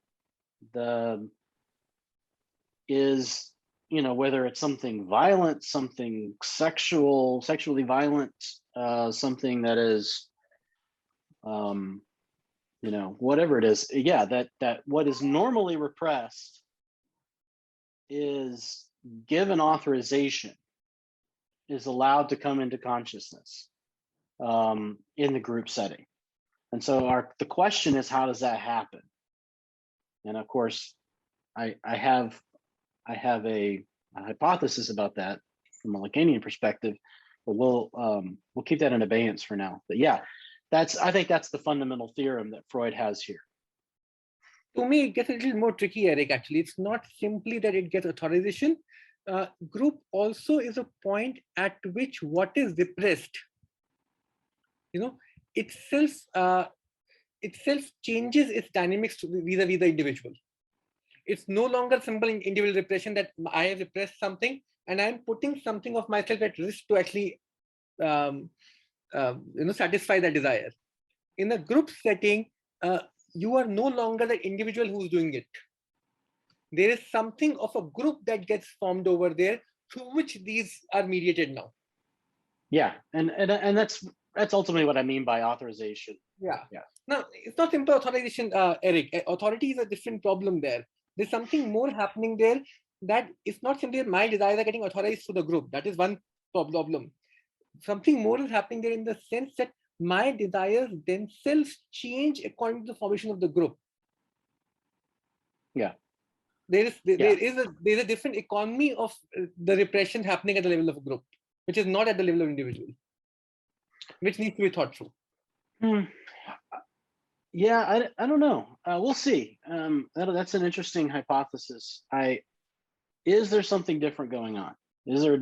is, whether it's something violent, something sexually violent, something that is, whatever it is. Yeah, that what is normally repressed is given authorization, is allowed to come into consciousness in the group setting. And so the question is, how does that happen? And of course, I have a hypothesis about that from a Lacanian perspective, but we'll keep that in abeyance for now. But yeah, I think that's the fundamental theorem that Freud has here. To me, it gets a little more tricky, Eric. Actually, it's not simply that it gets authorization. Group also is a point at which what is repressed, itself changes its dynamics vis-a-vis the individual. It's no longer simple individual repression that I have repressed something and I'm putting something of myself at risk to actually satisfy that desire. In a group setting, you are no longer the individual who's doing it. There is something of a group that gets formed over there through which these are mediated now. Yeah, and that's ultimately what I mean by authorization. Yeah. Now, it's not simple authorization, Eric. Authority is a different problem there. There's something more happening there, that it's not simply my desires are getting authorized to the group. That is one problem. Something more is happening there in the sense that my desires themselves change according to the formation of the group. Yeah. There is a different economy of the repression happening at the level of a group, which is not at the level of individual, which needs to be thought through. Yeah, I don't know. We'll see. That's an interesting hypothesis. Is there something different going on? Is there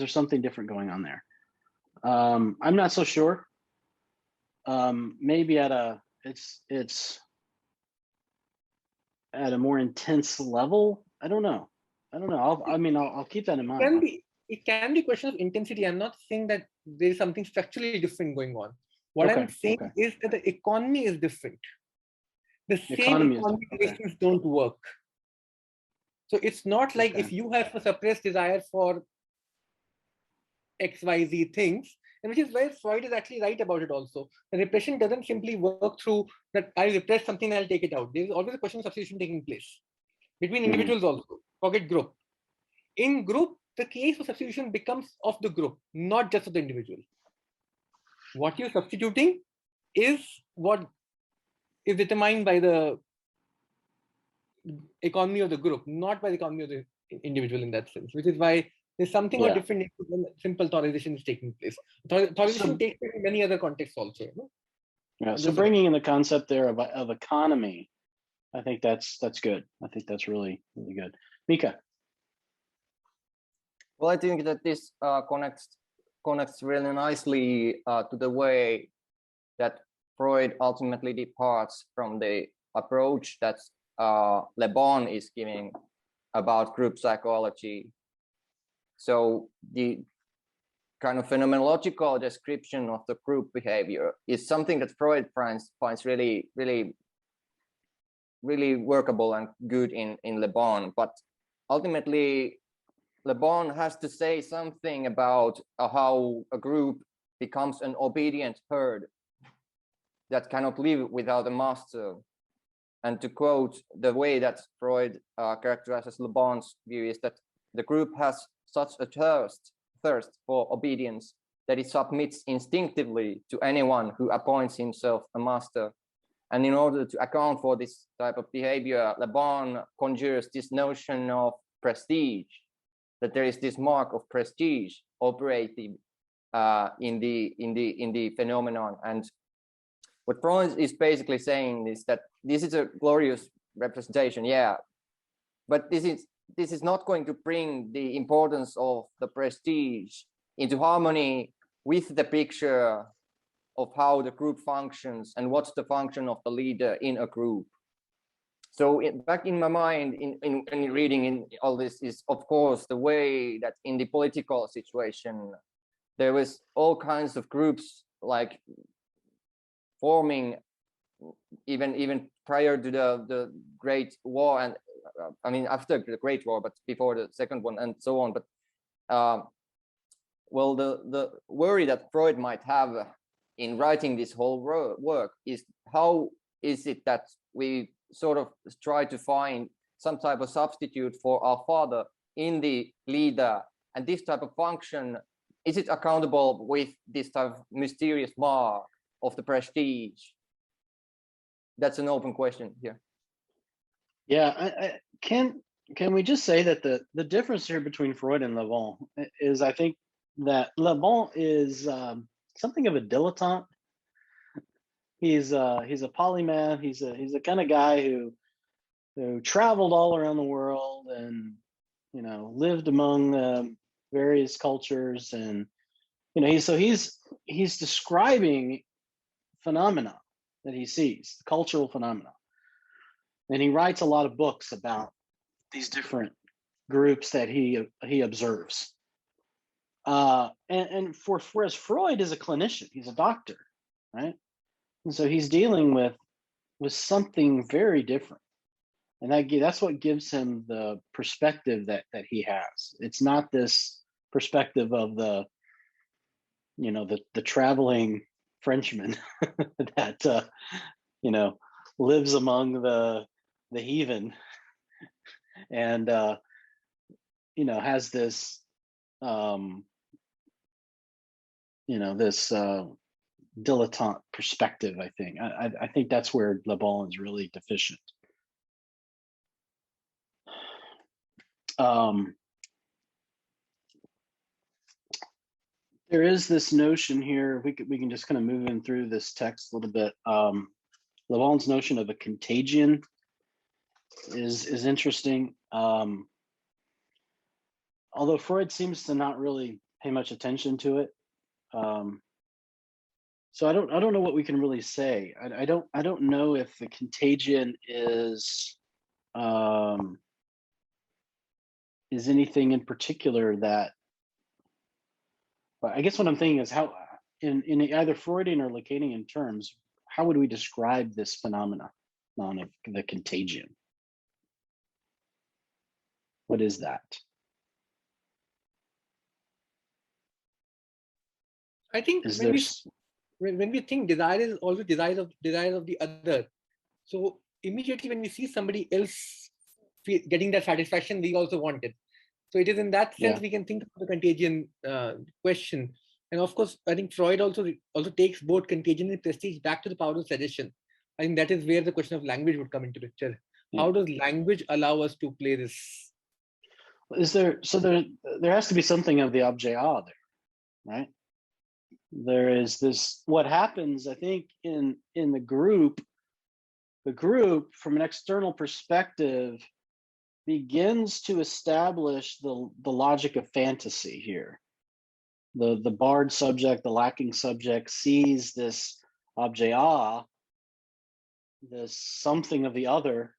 something different going on there? I'm not so sure. Maybe it's at a more intense level. I don't know. I'll keep that in mind. It can be a question of intensity. I'm not saying that there is something structurally different going on. What I'm saying is that the economy is different. The same economic relations don't work. So it's not like if you have a suppressed desire for XYZ things, and which is where Freud is actually right about it also. The repression doesn't simply work through that I repress something and I'll take it out. There is always a question of substitution taking place between individuals also. Forget group. In group, the case for substitution becomes of the group, not just of the individual. What you're substituting is what is determined by the economy of the group, not by the economy of the individual in that sense, which is why there's something different when simple authorization is taking place. Authorization takes place in many other contexts also. Yeah, so bringing in the concept there of economy, I think that's good. I think that's really, really good. Mika. Well, I think that this connects really nicely to the way that Freud ultimately departs from the approach that Le Bon is giving about group psychology. So the kind of phenomenological description of the group behavior is something that Freud finds really, really, really workable and good in Le Bon. But ultimately, Le Bon has to say something about how a group becomes an obedient herd that cannot live without a master. And to quote, the way that Freud characterizes Le Bon's view is that the group has such a thirst for obedience that it submits instinctively to anyone who appoints himself a master. And in order to account for this type of behavior, Le Bon conjures this notion of prestige, that there is this mark of prestige operating in the phenomenon. And what Freud is basically saying is that this is a glorious representation, yeah, but this is this is not going to bring the importance of the prestige into harmony with the picture of how the group functions and what's the function of the leader in a group. So back in my mind, in reading in all this is, of course, the way that in the political situation, there was all kinds of groups like forming even prior to the Great War, and I mean after the Great War, but before the second one and so on. But well, the worry that Freud might have in writing this whole work is how is it that we sort of try to find some type of substitute for our father in the leader, and this type of function, is it accountable with this type of mysterious mark of the prestige? That's an open question here. Yeah, can we just say that the difference here between Freud and Le Bon is, I think that Le Bon is something of a dilettante. He's a polymath. He's a kind of guy who traveled all around the world and, you know, lived among various cultures, and, you know, he's describing phenomena that he sees, cultural phenomena, and he writes a lot of books about these different groups that he observes. And whereas Freud is a clinician, he's a doctor, right? And so he's dealing with something very different, and that's what gives him the perspective that he has. It's not this perspective of the, you know, the traveling Frenchman that you know, lives among the heathen and you know, has this you know, this dilettante perspective. I think that's where Le Bon is really deficient. There is this notion here, we can just kind of move in through this text a little bit. Le Bon's notion of a contagion is interesting. Although Freud seems to not really pay much attention to it. So I don't know what we can really say. I don't know if the contagion is anything in particular that. But I guess what I'm thinking is how, in either Freudian or Lacanian terms, how would we describe this phenomenon of the contagion? What is that? I think Is when we think desire is also desire of the other. So immediately when we see somebody else getting that satisfaction, we also want it. So it is in that sense we can think of the contagion question. And of course, I think Freud also takes both contagion and prestige back to the power of suggestion. I think that is where the question of language would come into picture. How does language allow us to play this? There has to be something of the objet a there, right? There is this, what happens, I think, in the group from an external perspective begins to establish the logic of fantasy here. The barred subject, the lacking subject, sees this objet a, this something of the other,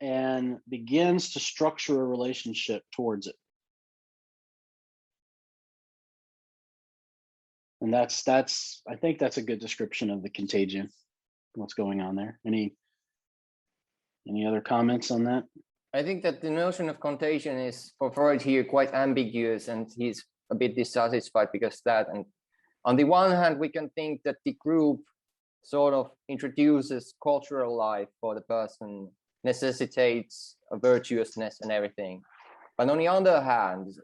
and begins to structure a relationship towards it. And that's I think that's a good description of the contagion, what's going on there. Any other comments on that? I think that the notion of contagion is for Freud here quite ambiguous, and he's a bit dissatisfied because of that. And on the one hand, we can think that the group sort of introduces cultural life for the person, necessitates a virtuousness and everything. But on the other hand,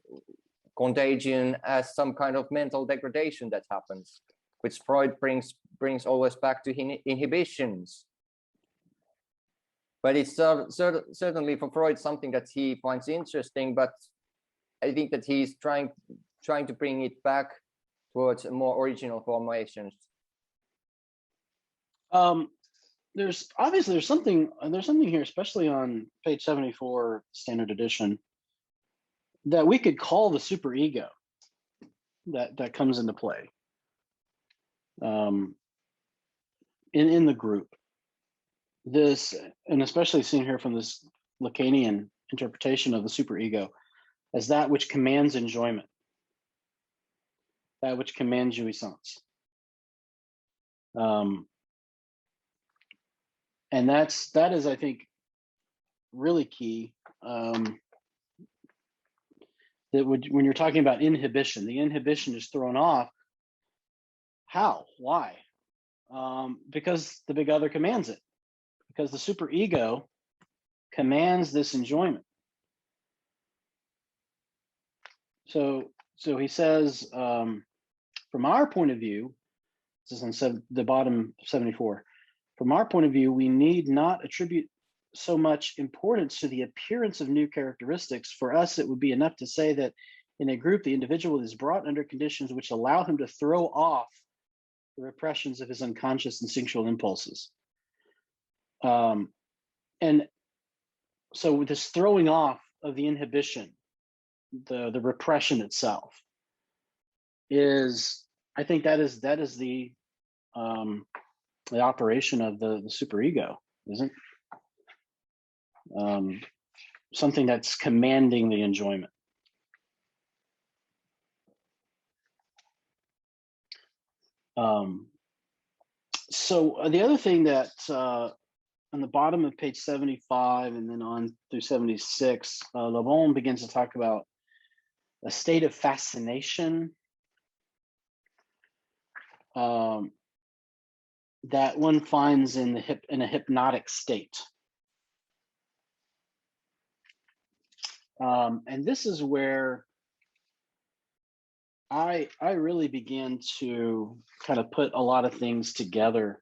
contagion as some kind of mental degradation that happens, which Freud brings always back to inhibitions. But it's certainly for Freud something that he finds interesting, but I think that he's trying to bring it back towards more original formations. there's obviously there's something here, especially on page 74, standard edition, that we could call the superego that comes into play in the group. This, and especially seen here from this Lacanian interpretation of the superego, as that which commands enjoyment, that which commands jouissance. And that is, I think, really key. That when you're talking about inhibition, the inhibition is thrown off. How? Why? Because the big other commands it. Because the superego commands this enjoyment. So he says, from our point of view, this is on the bottom 74. From our point of view, we need not attribute so much importance to the appearance of new characteristics. For us, it would be enough to say that in a group, the individual is brought under conditions which allow him to throw off the repressions of his unconscious instinctual impulses. And so with this throwing off of the inhibition, the repression itself is, I think that is the operation of the superego, isn't it? Something that's commanding the enjoyment. So the other thing that on the bottom of page 75 and then on through 76, Le Bon begins to talk about a state of fascination that one finds in a hypnotic state. And this is where I really began to kind of put a lot of things together,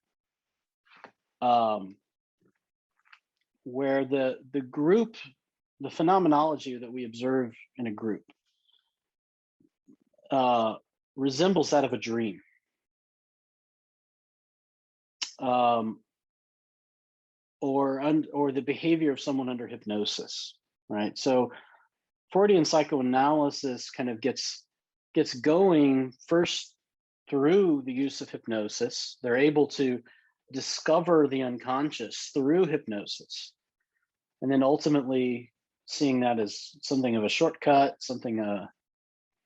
where the group, the phenomenology that we observe in a group resembles that of a dream. Or the behavior of someone under hypnosis, right? So Freudian psychoanalysis kind of gets going first through the use of hypnosis. They're able to discover the unconscious through hypnosis, and then ultimately seeing that as something of a shortcut, something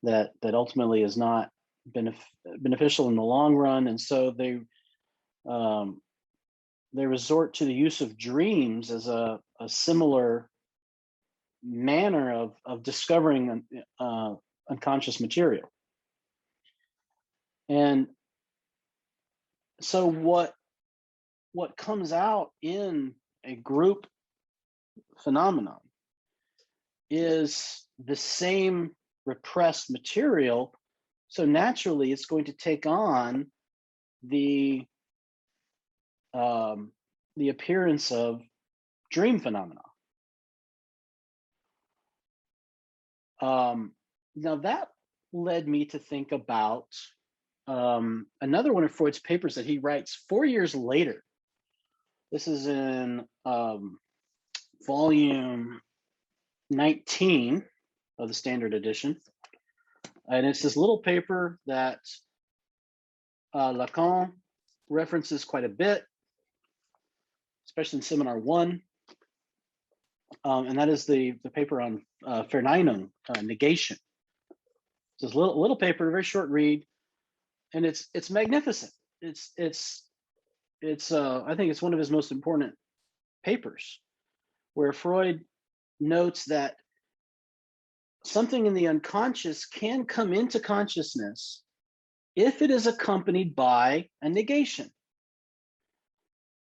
that ultimately is not beneficial in the long run. And so they resort to the use of dreams as a similar manner of discovering unconscious material. And so what comes out in a group phenomenon is the same repressed material. So naturally, it's going to take on the appearance of dream phenomena. Now that led me to think about another one of Freud's papers that he writes 4 years later. This is in volume 19 of the standard edition. And it's this little paper that Lacan references quite a bit, especially in seminar 1. And that is the paper on Verneinung, negation. It's a little paper, a very short read, and it's magnificent. It's I think it's one of his most important papers, where Freud notes that something in the unconscious can come into consciousness if it is accompanied by a negation.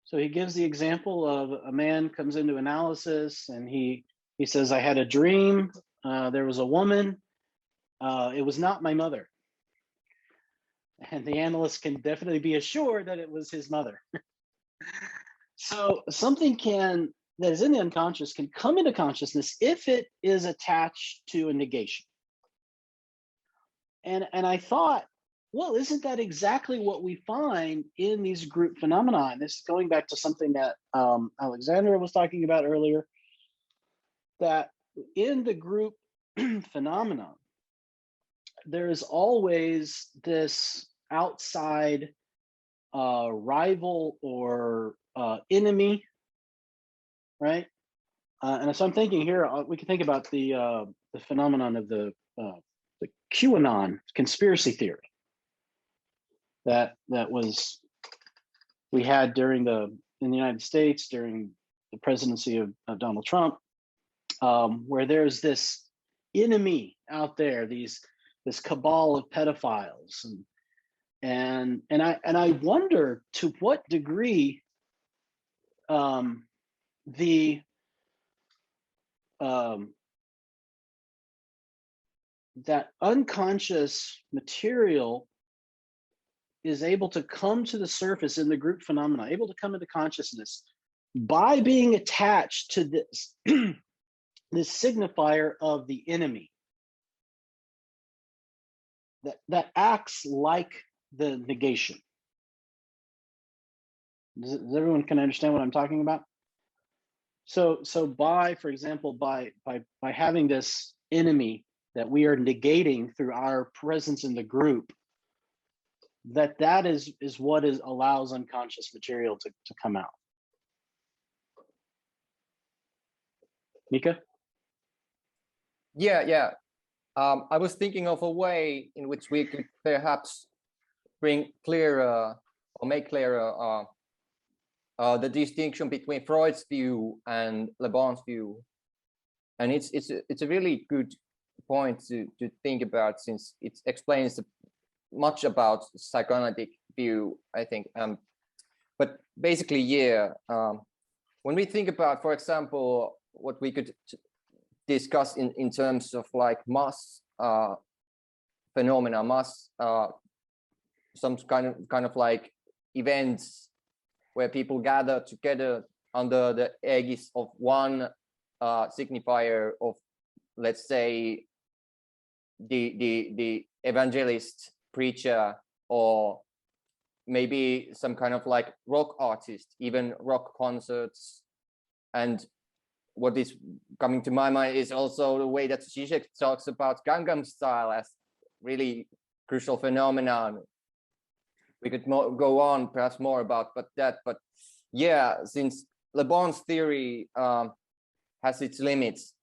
So he gives the example of a man comes into analysis and he says, I had a dream, there was a woman, it was not my mother. And the analyst can definitely be assured that it was his mother. So something that is in the unconscious can come into consciousness if it is attached to a negation. And I thought well, isn't that exactly what we find in these group phenomena? And this is going back to something that Alexandra was talking about earlier, that in the group phenomenon, there is always this outside rival or enemy, right? And so I'm thinking here, we can think about the phenomenon of the QAnon conspiracy theory that was we had in the United States during the presidency of Donald Trump, where there's this enemy out there, this cabal of pedophiles, and I wonder to what degree that unconscious material is able to come to the surface in the group phenomena, able to come into consciousness by being attached to this this signifier of the enemy that acts like the negation. Does everyone can understand what I'm talking about? So by, for example, by having this enemy that we are negating through our presence in the group, that is what allows unconscious material to come out. Mika? Yeah. I was thinking of a way in which we could perhaps bring clearer or make clearer the distinction between Freud's view and Le Bon's view, and it's a really good point to think about, since it explains much about psychoanalytic view, I think. But basically, yeah, when we think about, for example, what we could discuss in terms of like mass phenomena, mass some kind of like events where people gather together under the aegis of one signifier of, let's say, the evangelist, preacher, or maybe some kind of like rock artist, even rock concerts. And what is coming to my mind is also the way that Zizek talks about Gangnam Style as really crucial phenomenon. We could go on perhaps more about that, but yeah, since Le Bon's theory has its limits,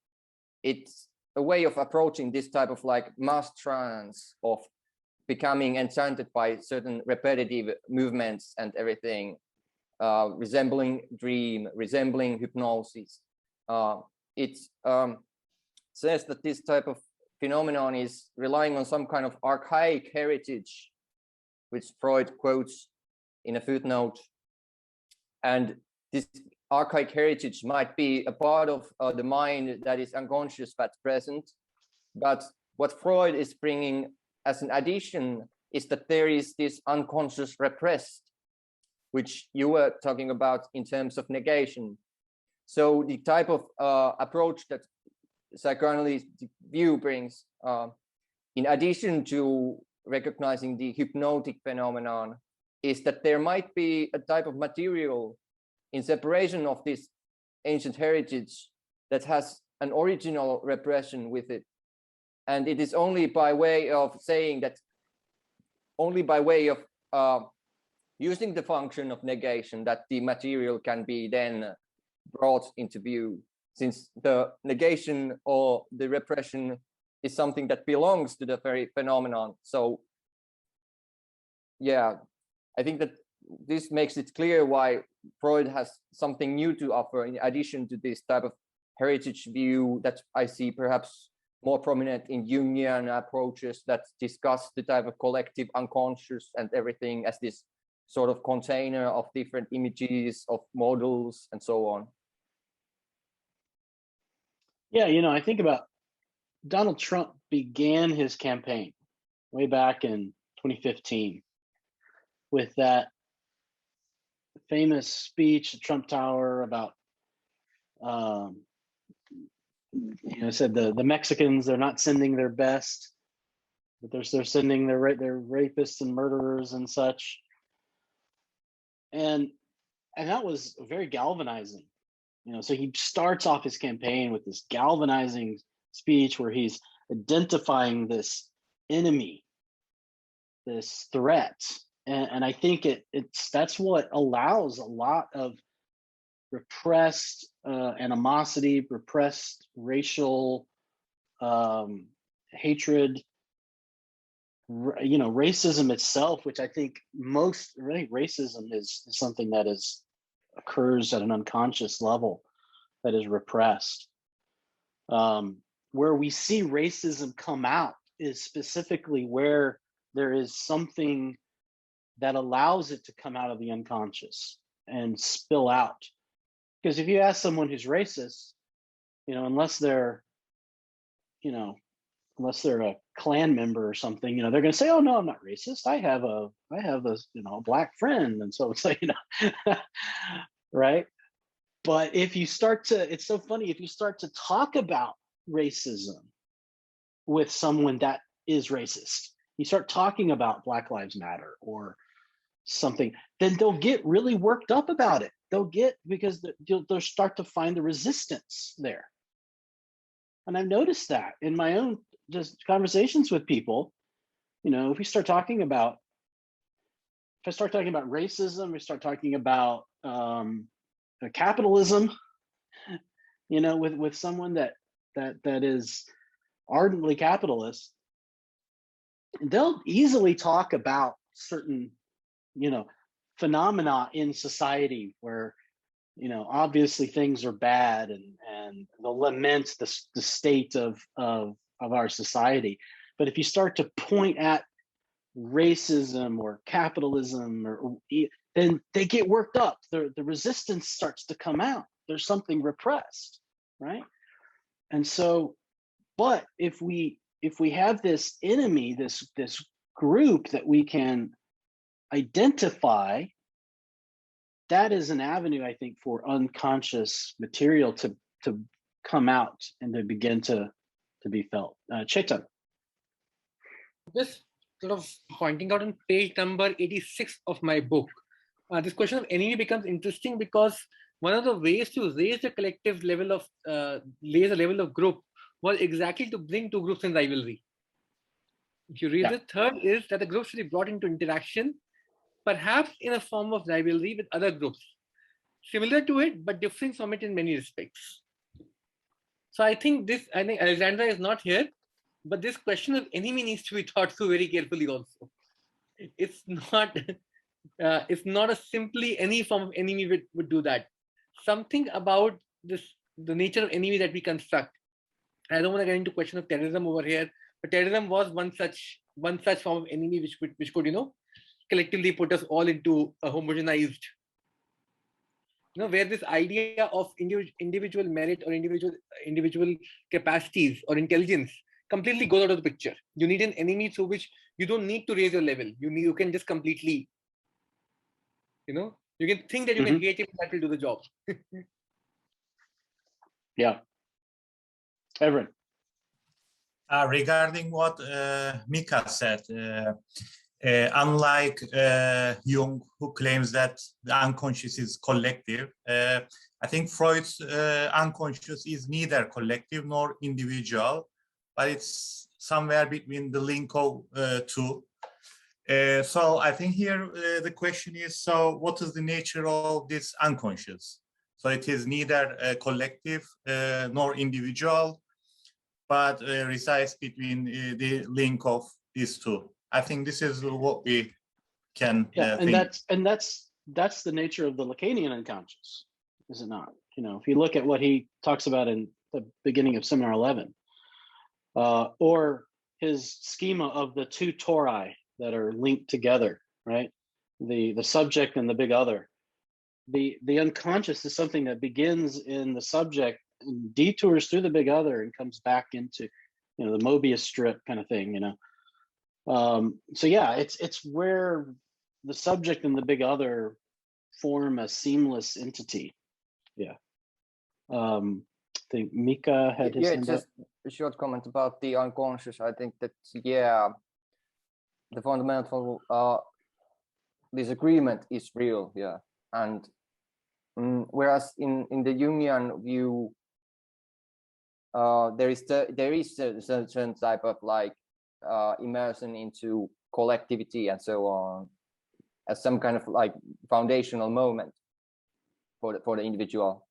it's a way of approaching this type of like mass trance of becoming enchanted by certain repetitive movements and everything, resembling dream, resembling hypnosis. It says that this type of phenomenon is relying on some kind of archaic heritage, which Freud quotes in a footnote. And this archaic heritage might be a part of the mind that is unconscious but present. But what Freud is bringing as an addition is that there is this unconscious repressed, which you were talking about in terms of negation. So the type of approach that psychoanalytic view brings, in addition to recognizing the hypnotic phenomenon, is that there might be a type of material in separation of this ancient heritage that has an original repression with it. And it is only by way of saying that, only by way of using the function of negation, that the material can be then brought into view, since the negation or the repression is something that belongs to the very phenomenon. So yeah, I think that this makes it clear why Freud has something new to offer in addition to this type of heritage view that I see perhaps more prominent in Jungian approaches that discuss the type of collective unconscious and everything as this sort of container of different images, of models, and so on. Yeah, I think about Donald Trump began his campaign way back in 2015 with that famous speech at Trump Tower about, said the Mexicans, they're not sending their best. that they're sending their rapists and murderers and such. And that was very galvanizing, so he starts off his campaign with this galvanizing speech where he's identifying this enemy, this threat. And I think that's what allows a lot of repressed animosity, repressed racial hatred, racism itself, which I think racism is something that occurs at an unconscious level that is repressed. Where we see racism come out is specifically where there is something that allows it to come out of the unconscious and spill out. Because if you ask someone who's racist, unless they're a Klan member or something, they're going to say, "Oh no, I'm not racist. I have a black friend," and so it's like, right? But if you start to, it's so funny, if you start to talk about racism with someone that is racist, you start talking about Black Lives Matter or something, then they'll get really worked up about it. Because they'll start to find the resistance there. And I've noticed that in my own just conversations with people. If we start talking about, racism, we start talking about capitalism, with someone that is ardently capitalist, they'll easily talk about certain, phenomena in society where, obviously things are bad, and they'll lament the state of our society. But if you start to point at racism or capitalism, then they get worked up. The resistance starts to come out. There's something repressed, right? And so, but if we have this enemy, this group that we can identify, that is an avenue, I think, for unconscious material to come out and to begin to be felt. Chetan. Just sort of pointing out on page number 86 of my book, this question of enemy becomes interesting because one of the ways to raise the collective level of, raise the level of group was exactly to bring two groups in rivalry. If you read the third is that the group should be brought into interaction, perhaps in a form of rivalry with other groups, similar to it, but differing from it in many respects. So I think Alexandra is not here, but this question of enemy needs to be thought through very carefully also. It's not a simply any form of enemy would do that. Something about the nature of enemy that we construct. I don't want to get into question of terrorism over here, but terrorism was one such form of enemy which could, collectively put us all into a homogenized, where this idea of individual merit or individual capacities or intelligence completely goes out of the picture. You need an enemy through which you don't need to raise your level. You can just completely, you can think that you can hate him, that will do the job. Yeah. Everett. Regarding what Mika said, unlike Jung, who claims that the unconscious is collective, I think Freud's unconscious is neither collective nor individual, but it's somewhere between the link of two. So I think here the question is, so what is the nature of this unconscious? So it is neither collective nor individual, but resides between the link of these two. I think this is what we can think. And that's the nature of the Lacanian unconscious, is it not? If you look at what he talks about in the beginning of Seminar 11, or his schema of the two tori that are linked together, right? The subject and the big other. The unconscious is something that begins in the subject and detours through the big other and comes back into, the Mobius strip kind of thing, So yeah, it's where the subject and the big other form a seamless entity. Yeah. I think Mika had his hand just up. a short comment about the unconscious. I think that, the fundamental disagreement is real, yeah. And whereas in the Jungian view, there is a certain type of like immersion into collectivity and so on, as some kind of like foundational moment for the individual.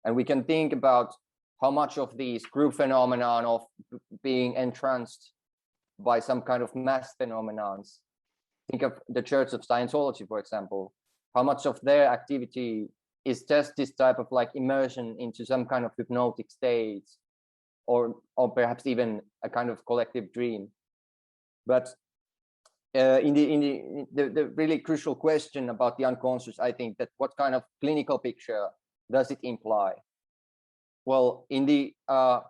And we can think about how much of these group phenomenon of being entranced by some kind of mass phenomenons. Think of the Church of Scientology, for example. How much of their activity is just this type of like immersion into some kind of hypnotic states, or perhaps even a kind of collective dream. But in the really crucial question about the unconscious, I think that what kind of clinical picture does it imply? Well, in the at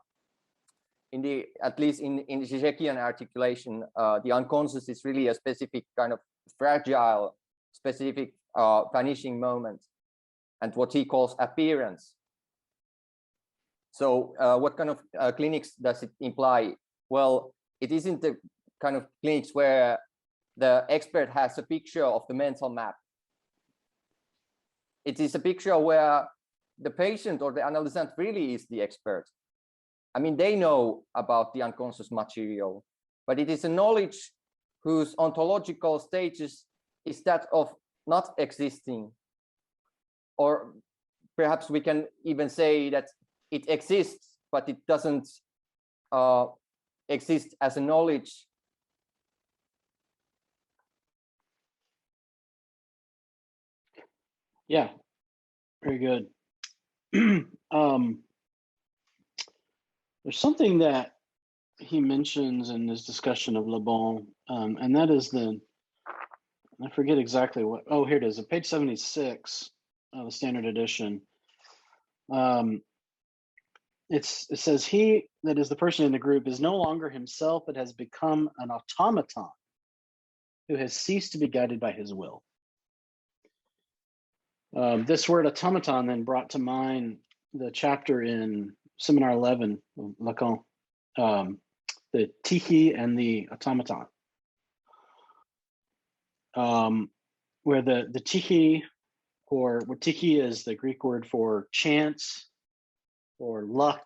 least in the Zizekian articulation, the unconscious is really a specific kind of fragile, specific vanishing moment, and what he calls appearance. So what kind of clinics does it imply? Well, it isn't the kind of clinics where the expert has a picture of the mental map. It is a picture where the patient or the analysant really is the expert. I mean, they know about the unconscious material, but it is a knowledge whose ontological status is that of not existing. Or perhaps we can even say that it exists, but it doesn't exist as a knowledge. Yeah, very good. There's something that he mentions in this discussion of Le Bon, and that is I forget exactly what, oh, here it is, at page 76 of the standard edition. It says, he, that is the person in the group, is no longer himself, but has become an automaton who has ceased to be guided by his will. This word automaton then brought to mind the chapter in Seminar 11 of Lacan, the Tiki and the Automaton, where the Tiki, or what Tiki is the Greek word for chance or luck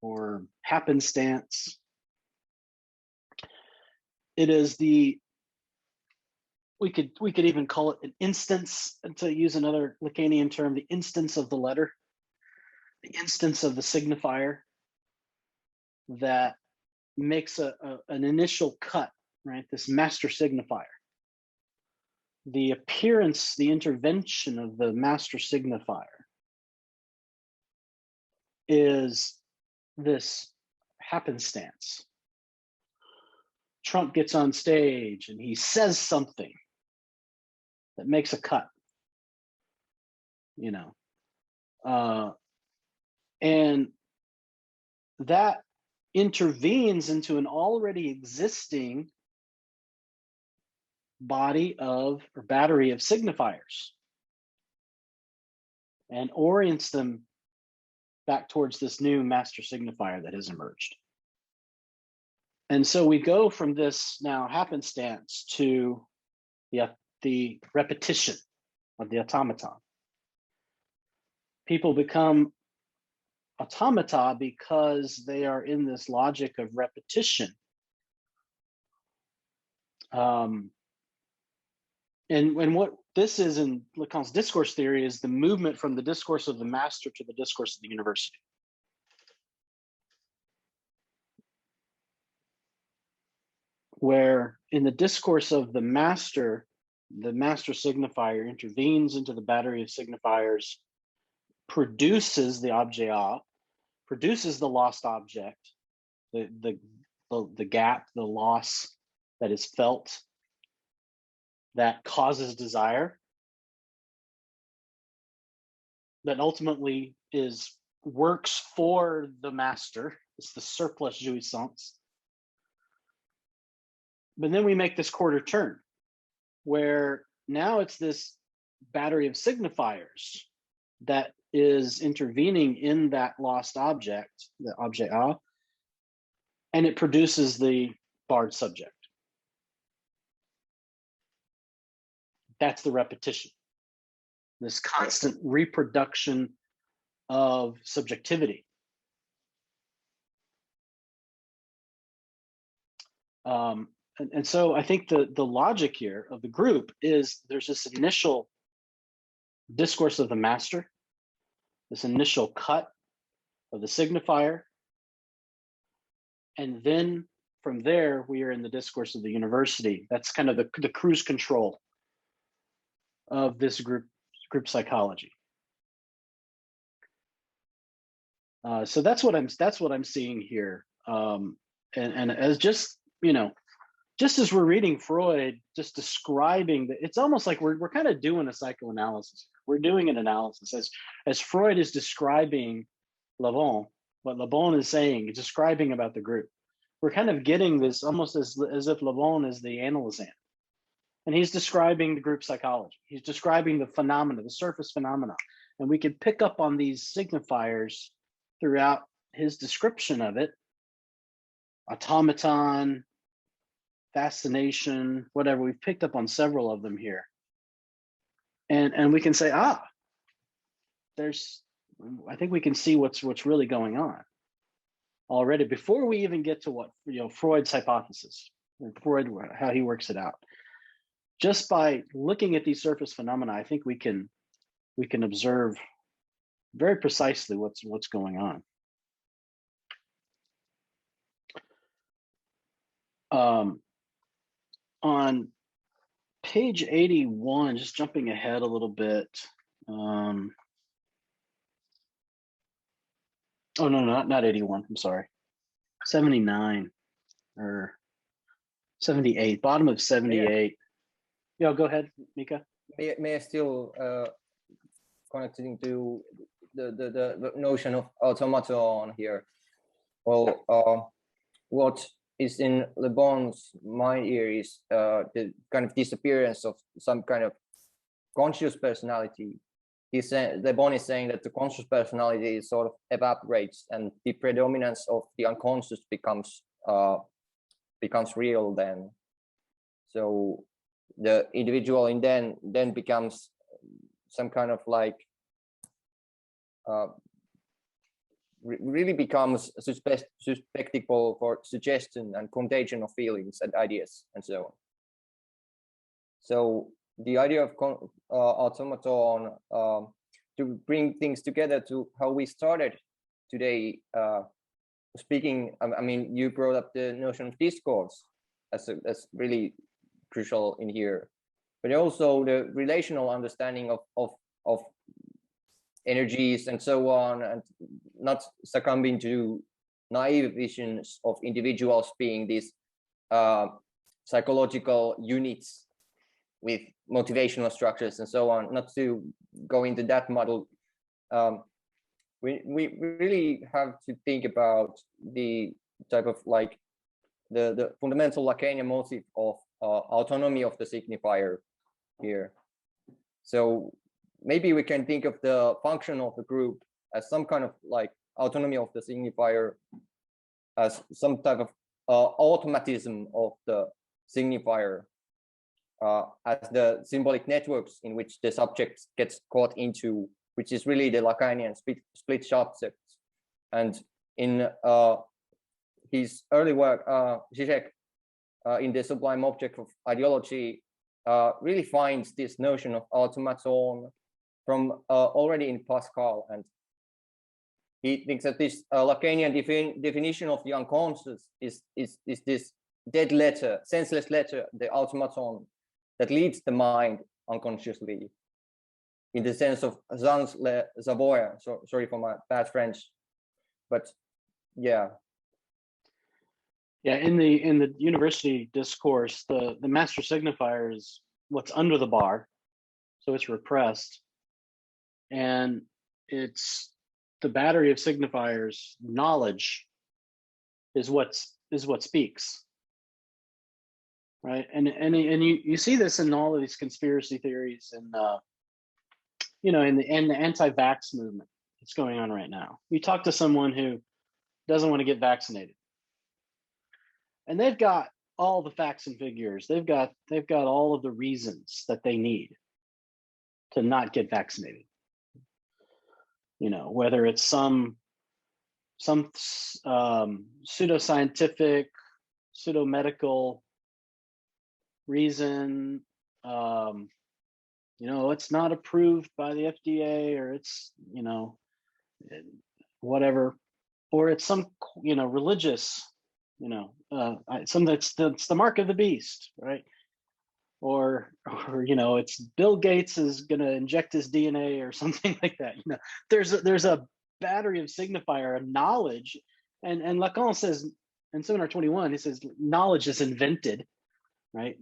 or happenstance. It is we could even call it an instance, to use another Lacanian term, the instance of the letter, the instance of the signifier that makes an initial cut, right? This master signifier. The appearance, the intervention of the master signifier is this happenstance. Trump gets on stage and he says something that makes a cut, you know, and that intervenes into an already existing body of, or battery of signifiers, and orients them back towards this new master signifier that has emerged. And so we go from this now happenstance to the repetition of the automaton. People become automata because they are in this logic of repetition. And what this is in Lacan's discourse theory is the movement from the discourse of the master to the discourse of the university. Where in the discourse of the master signifier intervenes into the battery of signifiers, produces the objet A, produces the lost object, the gap, the loss that is felt, that causes desire, that ultimately works for the master. It's the surplus jouissance. But then we make this quarter turn, where now it's this battery of signifiers that is intervening in that lost object, the objet A, and it produces the barred subject. That's the repetition, this constant reproduction of subjectivity. And so I think the logic here of the group is there's this initial discourse of the master, this initial cut of the signifier. And then from there, we are in the discourse of the university. That's kind of the cruise control of this group psychology. So that's what I'm seeing here. And as just, just as we're reading Freud, just describing that, it's almost like we're kind of doing a psychoanalysis. We're doing an analysis as Freud is describing Le Bon, what Le Bon is saying, describing about the group. We're kind of getting this almost as if Le Bon is the analysand. And he's describing the group psychology. He's describing the phenomena, the surface phenomena. And we could pick up on these signifiers throughout his description of it. Automaton, fascination, whatever. We've picked up on several of them here. And we can say, I think we can see what's really going on already before we even get to what, Freud's hypothesis, or Freud, how he works it out. Just by looking at these surface phenomena, I think we can observe very precisely what's going on. On page 81, just jumping ahead a little bit. Oh no, not 81. I'm sorry, 79 or 78. Bottom of 78. Yeah, go ahead, Mika. May I still connecting to the notion of automaton here? Well, what is in Le Bon's mind here is the kind of disappearance of some kind of conscious personality. Le Bon is saying that the conscious personality sort of evaporates, and the predominance of the unconscious becomes real then. So the individual in then becomes some kind of like really becomes susceptible for suggestion and contagion of feelings and ideas and so on. So the idea of automaton to bring things together to how we started today speaking. I mean, you brought up the notion of discourse as really crucial in here, but also the relational understanding of energies and so on, and not succumbing to naive visions of individuals being these psychological units with motivational structures and so on. Not to go into that model, we really have to think about the type of like the fundamental Lacanian motive of autonomy of the signifier here. So maybe we can think of the function of the group as some kind of like autonomy of the signifier, as some type of automatism of the signifier, as the symbolic networks in which the subject gets caught into, which is really the Lacanian split subsets. And in his early work, Zizek, in the sublime object of ideology, really finds this notion of automaton from already in Pascal, and he thinks that this Lacanian definition of the unconscious is this dead letter, senseless letter, the automaton, that leads the mind unconsciously, in the sense of sans le savoir. So sorry for my bad French, but yeah. Yeah, in the university discourse, the master signifier is what's under the bar, so it's repressed, and it's the battery of signifiers. Knowledge is what speaks, right? And you see this in all of these conspiracy theories, and in the anti-vax movement that's going on right now. You talk to someone who doesn't want to get vaccinated, and they've got all the facts and figures. They've got all of the reasons that they need to not get vaccinated. You know, whether it's some pseudoscientific, pseudo-medical reason, you know, it's not approved by the FDA, or it's, you know, whatever, or it's some, you know, religious, you know, some that's the mark of the beast, right? Or you know, it's Bill Gates is going to inject his DNA or something like that. You know, there's a battery of signifier of knowledge, and Lacan says in Seminar 21, he says knowledge is invented, right?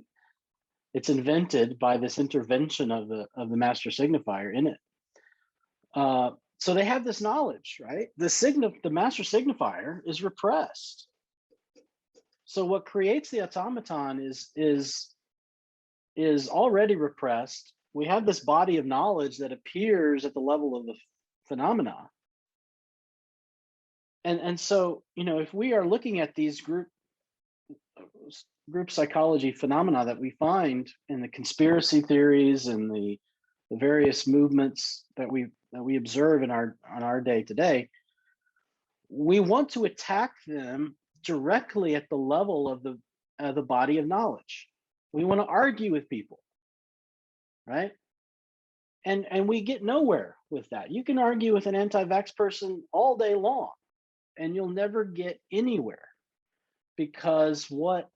It's invented by this intervention of the master signifier in it. So they have this knowledge, right? The master signifier is repressed. So what creates the automaton is already repressed. We have this body of knowledge that appears at the level of the phenomena. And so, you know, if we are looking at these group psychology phenomena that we find in the conspiracy theories and the various movements that we observe in our day to day, we want to attack them directly at the level of the body of knowledge. We want to argue with people, right? And we get nowhere with that. You can argue with an anti-vax person all day long, and you'll never get anywhere, because what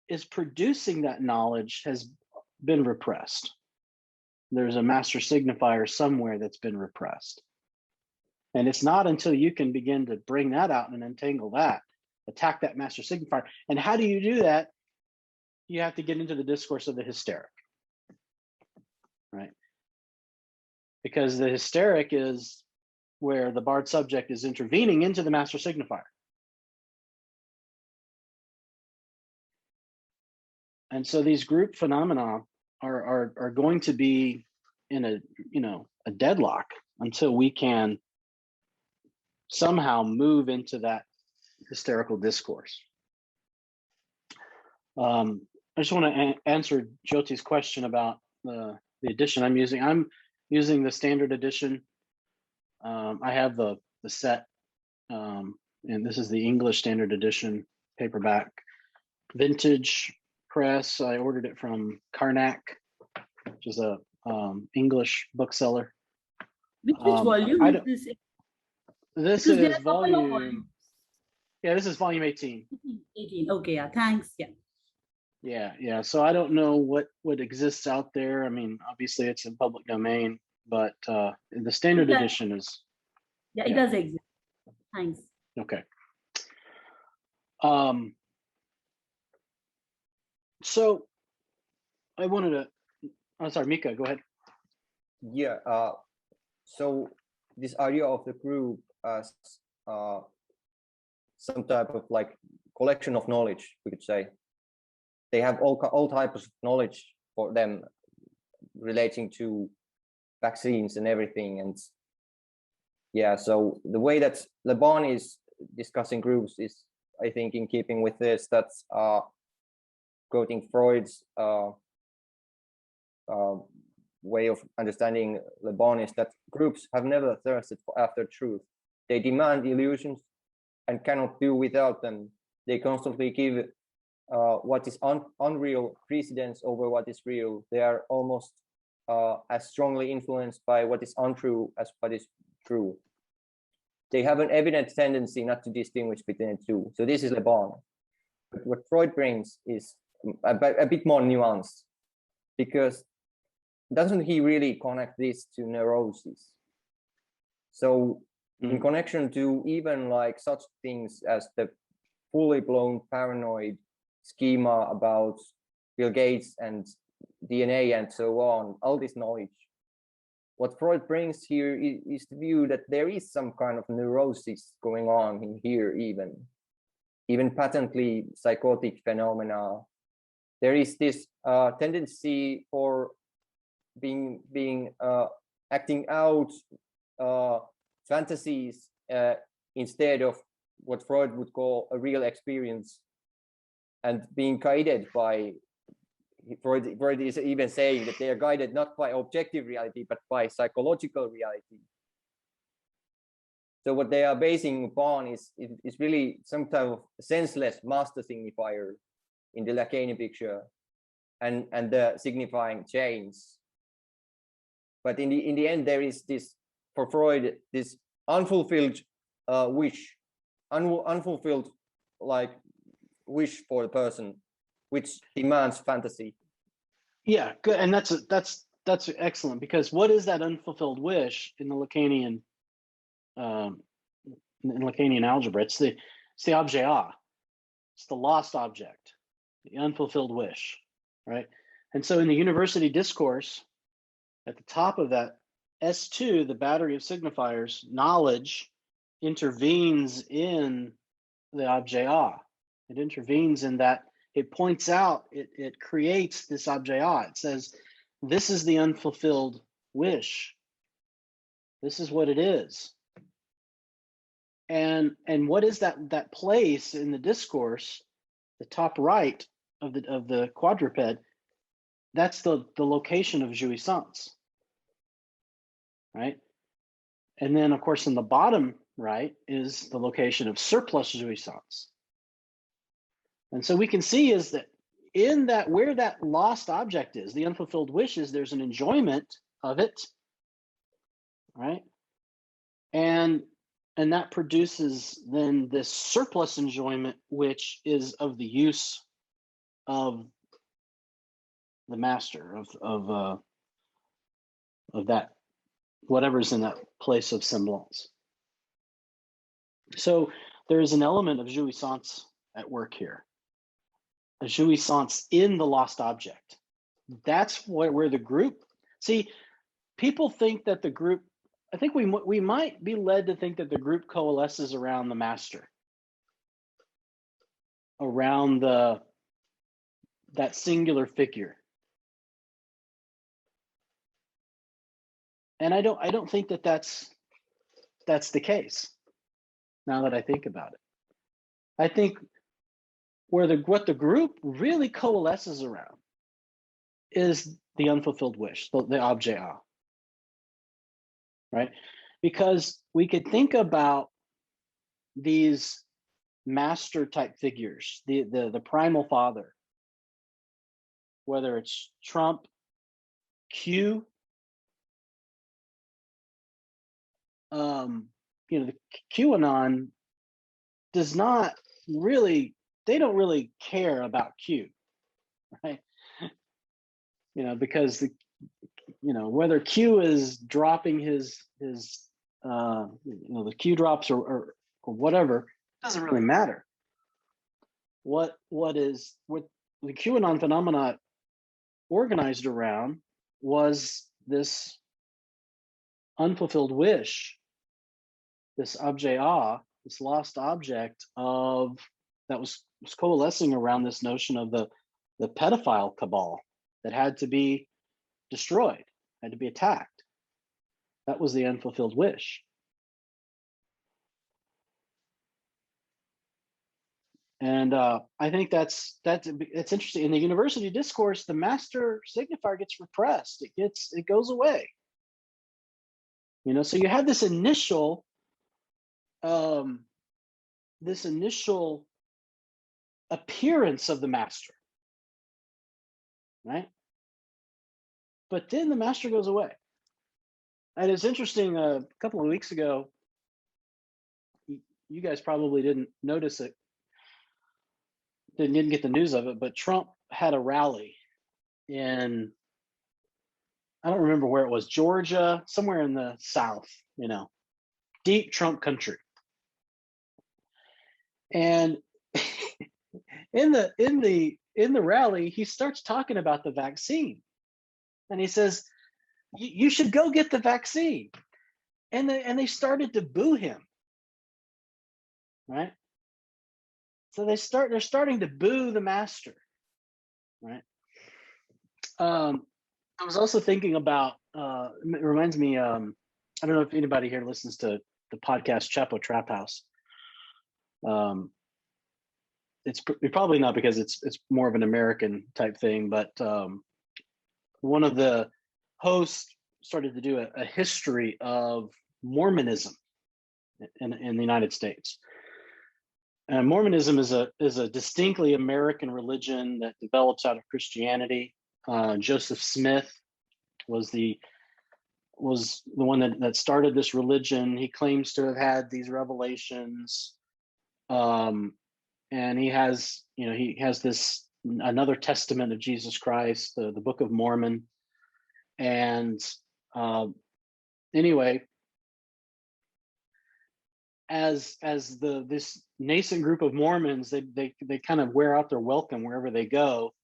is producing that knowledge has been repressed. There's a master signifier somewhere that's been repressed. And it's not until you can begin to bring that out and untangle that, attack that master signifier. And how do you do that? You have to get into the discourse of the hysteric, right? Because the hysteric is where the barred subject is intervening into the master signifier. And so these group phenomena are going to be in a deadlock until we can somehow move into that hysterical discourse. I just want to answer Jyoti's question about the edition I'm using. I'm using the standard edition. I have the set, and this is the English standard edition paperback, vintage press. I ordered it from Karnak, which is a English bookseller. Which volume is this? This Because there is are a couple of volume. volumes. Yeah, this is volume 18. 18. Okay, yeah. Thanks. Yeah. Yeah. So I don't know what exists out there. I mean, obviously it's in public domain, but the standard edition is. Yeah, it does exist. Thanks. Okay. So I wanted to. I'm sorry, Mika, go ahead. Yeah. So this idea of the group as some type of like collection of knowledge, we could say. They have all types of knowledge for them relating to vaccines and everything. And yeah, so the way that Le Bon is discussing groups is, I think, in keeping with this. That's quoting Freud's way of understanding Le Bon is that groups have never thirsted after truth. They demand illusions and cannot do without them. They constantly give what is unreal precedence over what is real. They are almost as strongly influenced by what is untrue as what is true. They have an evident tendency not to distinguish between the two. So this is Le Bon. But what Freud brings is a bit more nuanced, because doesn't he really connect this to neurosis? So in connection to even like such things as the fully blown paranoid schema about Bill Gates and DNA and so on, all this knowledge, what Freud brings here is the view that there is some kind of neurosis going on in here, even patently psychotic phenomena. There is this tendency for acting out fantasies instead of what Freud would call a real experience. and being guided by, Freud is even saying that they are guided not by objective reality, but by psychological reality. So what they are basing upon is really some type of senseless master signifier in the Lacanian picture, and the signifying chains. But in the end, there is this, for Freud, this unfulfilled wish, unfulfilled like wish for the person, which demands fantasy. Yeah, good, and that's excellent, because what is that unfulfilled wish in the Lacanian algebra? It's the objet A. It's the lost object, the unfulfilled wish, right? And so in the university discourse, at the top of that S2, the battery of signifiers, knowledge intervenes in the objet A. It intervenes in that. It points out, it creates this objet A. It says, this is the unfulfilled wish. This is what it is. And what is that place in the discourse, the top right of the quadruped? That's the location of jouissance, right? And then, of course, in the bottom right is the location of surplus jouissance. And so we can see is that in that, where that lost object is, the unfulfilled wishes, there's an enjoyment of it, right? And that produces then this surplus enjoyment, which is of the use of the master, of that, whatever's in that place of semblance. So there is an element of jouissance at work here. A jouissance in the lost object. That's where the group, see, people think that the group, I think we might be led to think that the group coalesces around the master, around that singular figure. And I don't think that that's the case, now that I think about it. I think what the group really coalesces around is the unfulfilled wish, the objet A, right? Because we could think about these master type figures, the primal father, whether it's Trump, Q, the QAnon does not really, they don't really care about Q, right? Because whether Q is dropping his the Q drops or whatever, doesn't really matter. What the QAnon phenomena organized around was this unfulfilled wish, this objet A, this lost object of that was coalescing around this notion of the pedophile cabal that had to be destroyed, had to be attacked. That was the unfulfilled wish. And I think that's interesting. In the university discourse, the master signifier gets repressed. It goes away. So you have this initial appearance of the master, right? But then the master goes away. And it's interesting, a couple of weeks ago, you guys probably didn't notice it, didn't get the news of it, but Trump had a rally in, I don't remember where it was, Georgia, somewhere in the South, deep Trump country. And in the rally, he starts talking about the vaccine. And he says, you should go get the vaccine. And they started to boo him. Right? So they're starting to boo the master. Right? I was also thinking about, it reminds me, I don't know if anybody here listens to the podcast Chapo Trap House. it's probably not because it's more of an American type thing, but one of the hosts started to do a history of Mormonism in the United States. And Mormonism is a distinctly American religion that develops out of Christianity. Joseph Smith was the one that started this religion. He claims to have had these revelations, and he has this another testament of Jesus Christ, the Book of Mormon. And anyway, as this nascent group of Mormons, they kind of wear out their welcome wherever they go,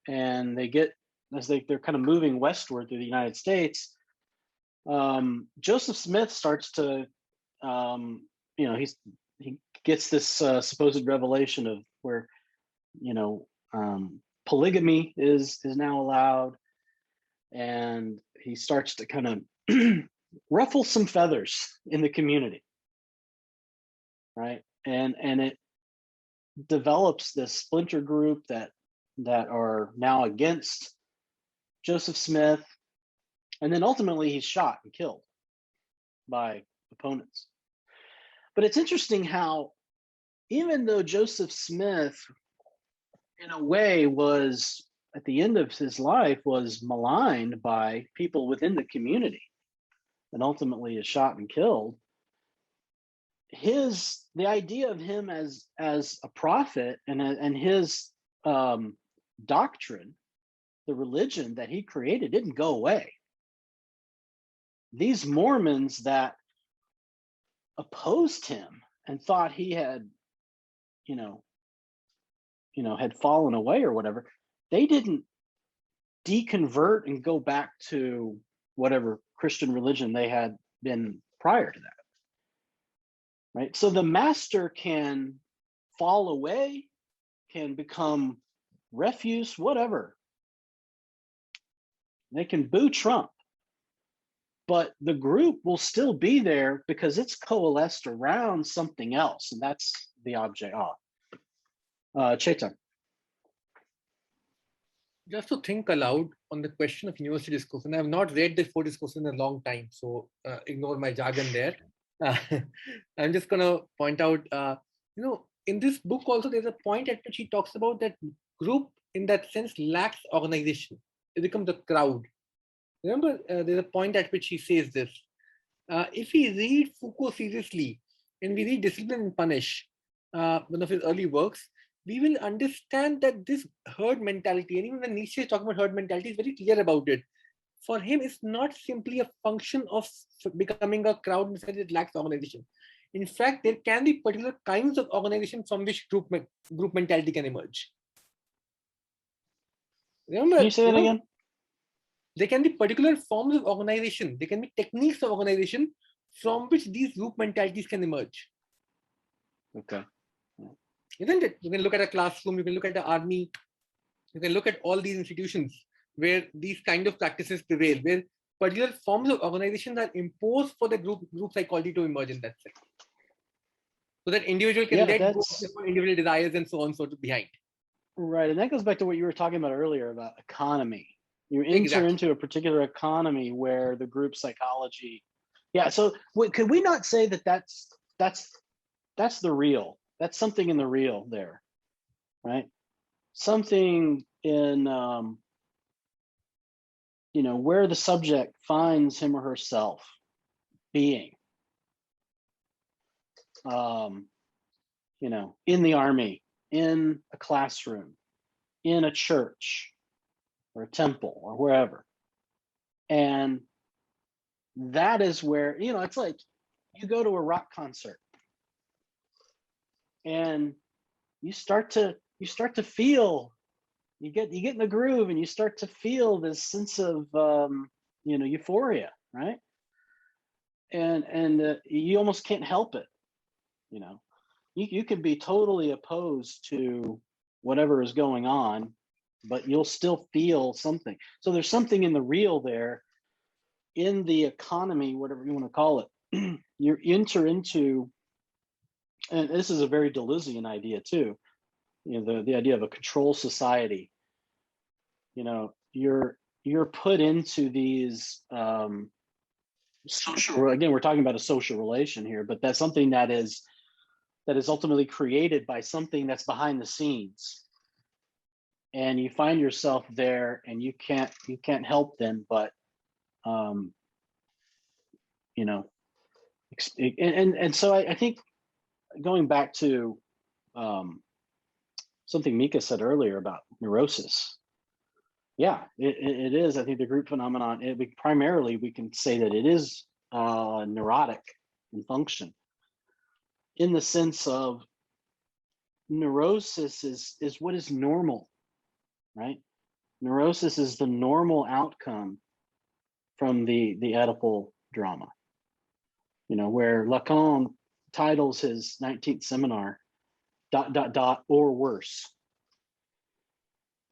and they're kind of moving westward through the United States. Joseph Smith starts to, he gets this supposed revelation of where, polygamy is now allowed, and he starts to kind of ruffle some feathers in the community, right? And it develops this splinter group that are now against Joseph Smith. And then ultimately he's shot and killed by opponents. But it's interesting how, even though Joseph Smith, in a way, was at the end of his life, was maligned by people within the community and ultimately is shot and killed, the idea of him as a prophet and his doctrine, the religion that he created, didn't go away. These Mormons that opposed him and thought he had, had fallen away or whatever, they didn't deconvert and go back to whatever Christian religion they had been prior to that. Right? So the master can fall away, can become refuse, whatever. They can boo Trump, but the group will still be there because it's coalesced around something else, and that's the object. Chetan. Just to think aloud on the question of university discourse, and I have not read the Freud discourse in a long time, so ignore my jargon there. I'm just going to point out, in this book also, there's a point at which he talks about that group, in that sense, lacks organization. It becomes a crowd. Remember, there's a point at which he says this. If we read Foucault seriously, and we read Discipline and Punish, one of his early works, we will understand that this herd mentality, and even when Nietzsche is talking about herd mentality, is very clear about it. For him, it's not simply a function of becoming a crowd in the sense it lacks organization. In fact, there can be particular kinds of organization from which group mentality can emerge. Remember, Can you say that again? There can be particular forms of organization. There can be techniques of organization from which these group mentalities can emerge. Okay. Isn't it? You can look at a classroom, you can look at the army, you can look at all these institutions where these kind of practices prevail, where particular forms of organizations are imposed for the group psychology to emerge in that sense. So that individual can let go of their individual desires and so on, so behind. Right, and that goes back to what you were talking about earlier about economy. You enter into a particular economy where the group psychology, so could we not say that that's the real, that's something in the real there, right? Something in, where the subject finds him or herself being, in the army, in a classroom, in a church, or a temple, or wherever. And that is where, it's like you go to a rock concert and you start to feel, you get in the groove and you start to feel this sense of euphoria, right? And you almost can't help it. You can be totally opposed to whatever is going on, but you'll still feel something. So there's something in the real there, in the economy, whatever you want to call it. You enter into, and this is a very Deleuzian idea too, the idea of a control society. You're put into these social, again, we're talking about a social relation here, but that's something that is ultimately created by something that's behind the scenes. And you find yourself there, and you can't help them but and so I think, going back to something Mika said earlier about neurosis, yeah, it is. I think the group phenomenon, primarily we can say that it is neurotic in function, in the sense of neurosis is what is normal, right? Neurosis is the normal outcome from the Oedipal drama, where Lacan titles his 19th seminar or worse.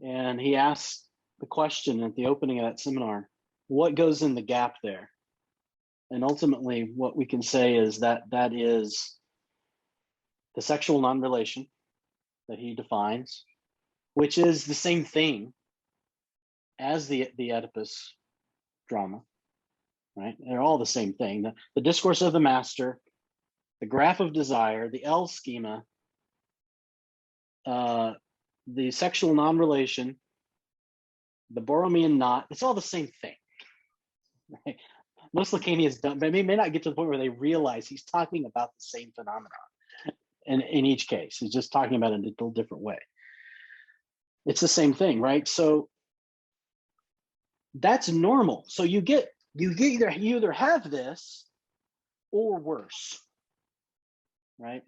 And he asks the question at the opening of that seminar, what goes in the gap there? And ultimately what we can say is that is the sexual non-relation that he defines, which is the same thing as the Oedipus drama, right? They're all the same thing. The discourse of the master, the graph of desire, the L schema, the sexual non-relation, the Borromean knot, it's all the same thing. Right? Most Lacanians don't, but may not get to the point where they realize he's talking about the same phenomenon. And in each case, he's just talking about it in a little different way. It's the same thing, right? So that's normal. So you either have this or worse, right?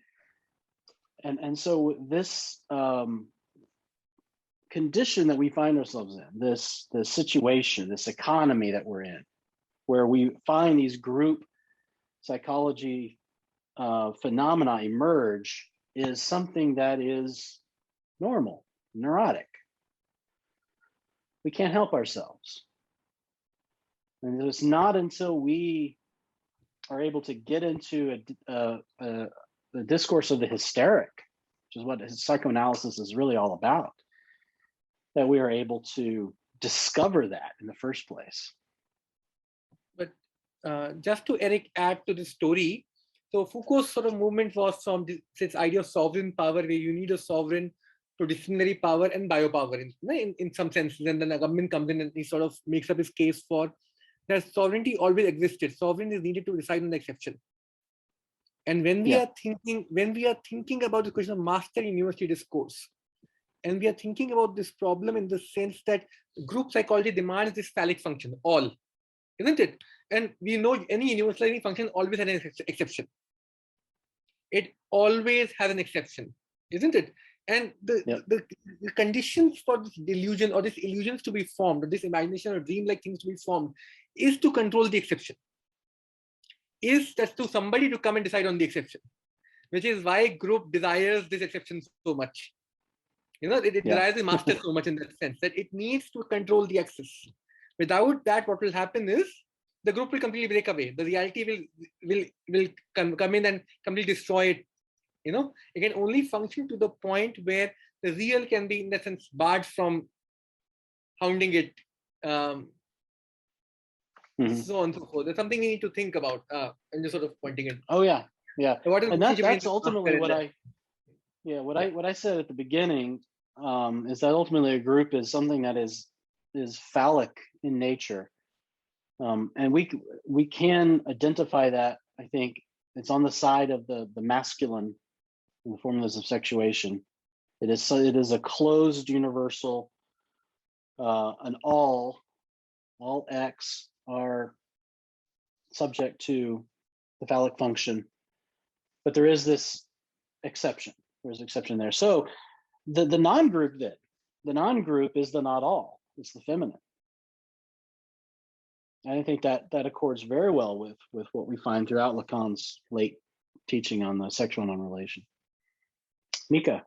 And so this condition that we find ourselves in, this situation, this economy that we're in, where we find these group psychology phenomena emerge, is something that is normal, neurotic. We can't help ourselves. And it's not until we are able to get into the discourse of the hysteric, which is what psychoanalysis is really all about, that we are able to discover that in the first place. But just to Eric add to the story, so Foucault's sort of movement was from this idea of sovereign power, where you need a sovereign to disciplinary power and biopower in some senses, and then the government comes in and he sort of makes up his case for that sovereignty always existed. Sovereign is needed to decide on the exception. And when we are thinking about the question of master in university discourse, and we are thinking about this problem in the sense that group psychology demands this phallic function, all, isn't it? And we know any universalizing function always has an exception. It always has an exception, isn't it? And the conditions for this delusion or this illusions to be formed, or this imagination or dream-like things to be formed, is to control the exception. Is that to somebody to come and decide on the exception, which is why group desires this exception so much. It desires the master so much in that sense, that it needs to control the access. Without that, what will happen is the group will completely break away. The reality will come in and completely destroy it. It can only function to the point where the real can be, in that sense, barred from hounding it. So on and so forth. There's something we need to think about, and just sort of pointing it. Oh yeah. So what is and that's ultimately what I said at the beginning, is that ultimately a group is something that is phallic in nature, and we can identify that. I think it's on the side of the masculine in the formulas of sexuation. It is a closed universal, and all X are subject to the phallic function, but there is this exception. There's exception there. So the non-group is the not all. It's the feminine. And I think that accords very well with what we find throughout Lacan's late teaching on the sexual non-relation. Mika.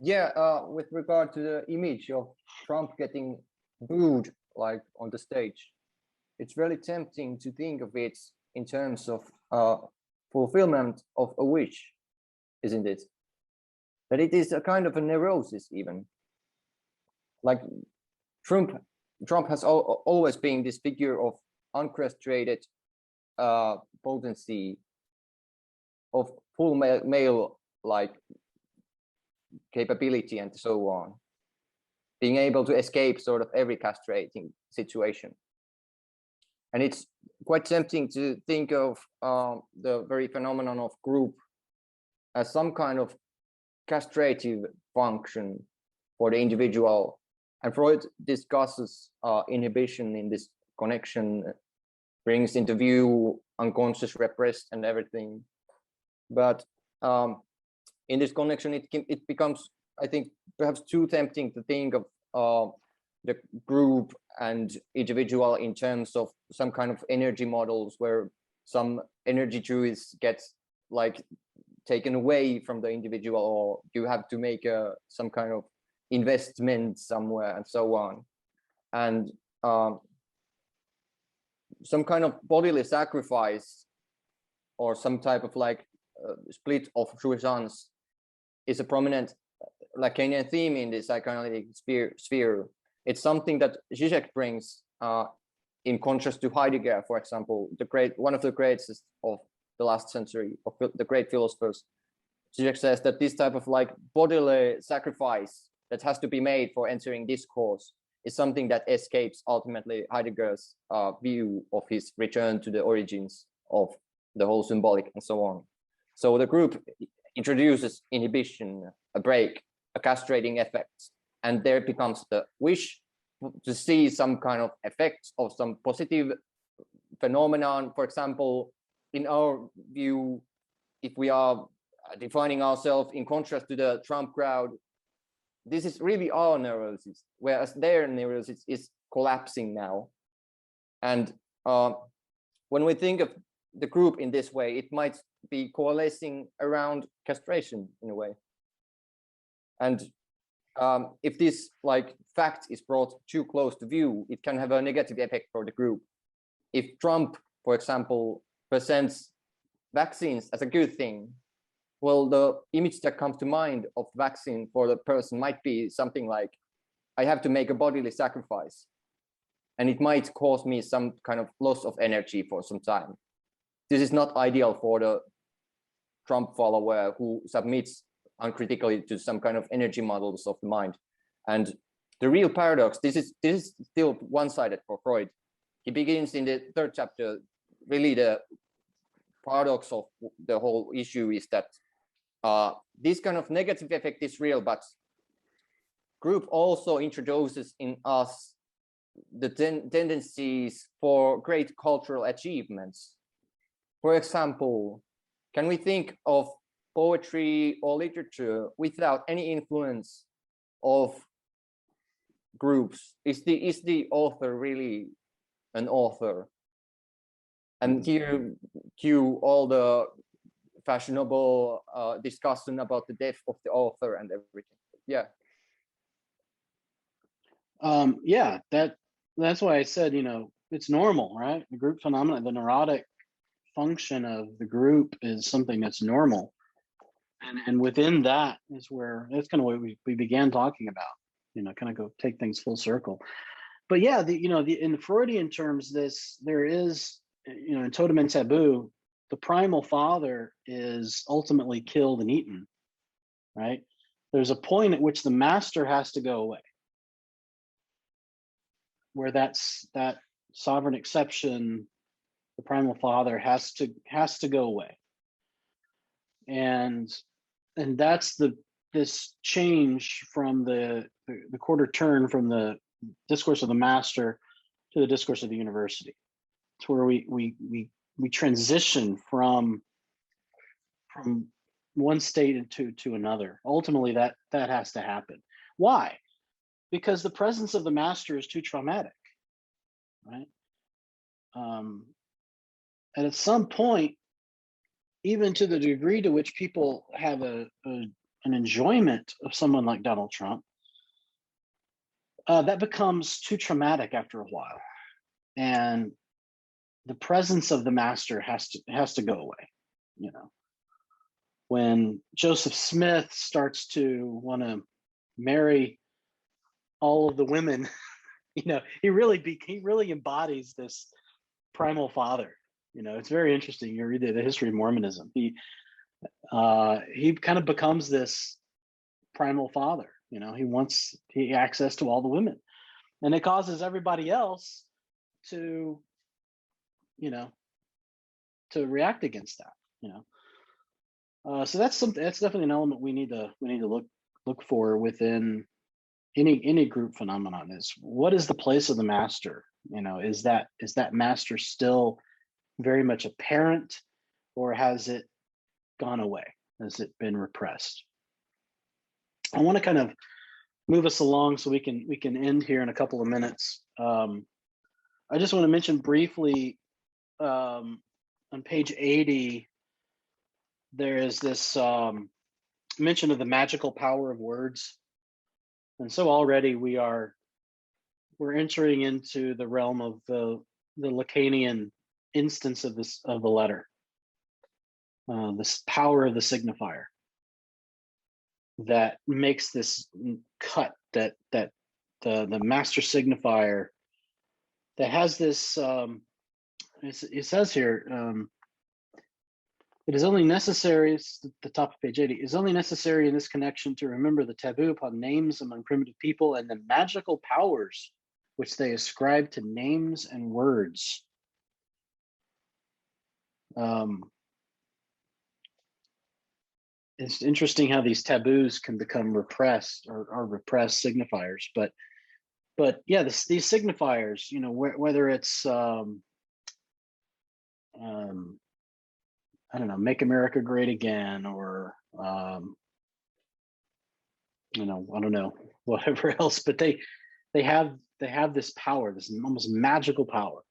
Yeah, with regard to the image of Trump getting booed like on the stage, it's really tempting to think of it in terms of fulfillment of a wish, isn't it? that it is a kind of a neurosis even. Like Trump has always been this figure of uncastrated potency, of full male like capability and so on, being able to escape sort of every castrating situation. And it's quite tempting to think of the very phenomenon of group as some kind of castrative function for the individual. And Freud discusses inhibition in this connection, brings into view unconscious, repressed, and everything. But in this connection, it becomes, I think, perhaps too tempting to think of the group and individual in terms of some kind of energy models where some energy truths gets like taken away from the individual, or you have to make some kind of investment somewhere and so on. And some kind of bodily sacrifice or some type of like split of jouissance is a prominent Lacanian theme in the psychoanalytic sphere. It's something that Zizek brings in contrast to Heidegger, for example, one of the greatest of the last century, of the great philosophers. Zizek says that this type of like bodily sacrifice that has to be made for entering discourse is something that escapes ultimately Heidegger's view of his return to the origins of the whole symbolic and so on. So the group introduces inhibition, a break, a castrating effect, and there becomes the wish to see some kind of effect of some positive phenomenon. For example, in our view, if we are defining ourselves in contrast to the Trump crowd, this is really our neurosis, whereas their neurosis is collapsing now. And when we think of the group in this way, it might be coalescing around castration in a way. And if this like fact is brought too close to view, it can have a negative effect for the group. If Trump, for example, presents vaccines as a good thing, well, the image that comes to mind of vaccine for the person might be something like, I have to make a bodily sacrifice, and it might cause me some kind of loss of energy for some time. This is not ideal for the Trump follower who submits uncritically to some kind of energy models of the mind. And the real paradox, this is still one-sided for Freud. He begins in the third chapter, really the paradox of the whole issue is that this kind of negative effect is real, but group also introduces in us the tendencies for great cultural achievements. For example, can we think of poetry or literature without any influence of groups? Is the author really an author? And here cue all the fashionable discussion about the death of the author and everything. Yeah. Yeah, that's why I said, it's normal, right? The group phenomenon, the neurotic function of the group is something that's normal. And within that is where, that's kind of what we began talking about, kind of go take things full circle. But yeah, in the Freudian terms, there is, in Totem and Taboo, the primal father is ultimately killed and eaten, right? There's a point at which the master has to go away, where that sovereign exception, the primal father has to go away. And that's this change from the quarter turn from the discourse of the master to the discourse of the university. It's where we transition from one state to another. Ultimately, that has to happen. Why? Because the presence of the master is too traumatic, right? And at some point, even to the degree to which people have an enjoyment of someone like Donald Trump, that becomes too traumatic after a while, and the presence of the master has to go away. when Joseph Smith starts to want to marry all of the women, he really embodies this primal father. It's very interesting. You read the history of Mormonism. He kind of becomes this primal father. He wants access to all the women, and it causes everybody else to to react against that. So that's definitely an element we need to look for within any group phenomenon. Is what is the place of the master? Is that master still very much apparent, or has it gone away? Has it been repressed? I want to kind of move us along so we can end here in a couple of minutes. I just want to mention briefly on page 80, there is this mention of the magical power of words. And so already we're entering into the realm of the Lacanian instance of the letter, this power of the signifier that makes this cut, that the master signifier that has this, it says here, it is only necessary, it's the top of page 80, is only necessary in this connection to remember the taboo upon names among primitive people and the magical powers which they ascribe to names and words. It's interesting how these taboos can become repressed or are repressed signifiers, but yeah, these signifiers, whether it's I don't know, make America great again, or I don't know, whatever else, but they have this power, this almost magical power.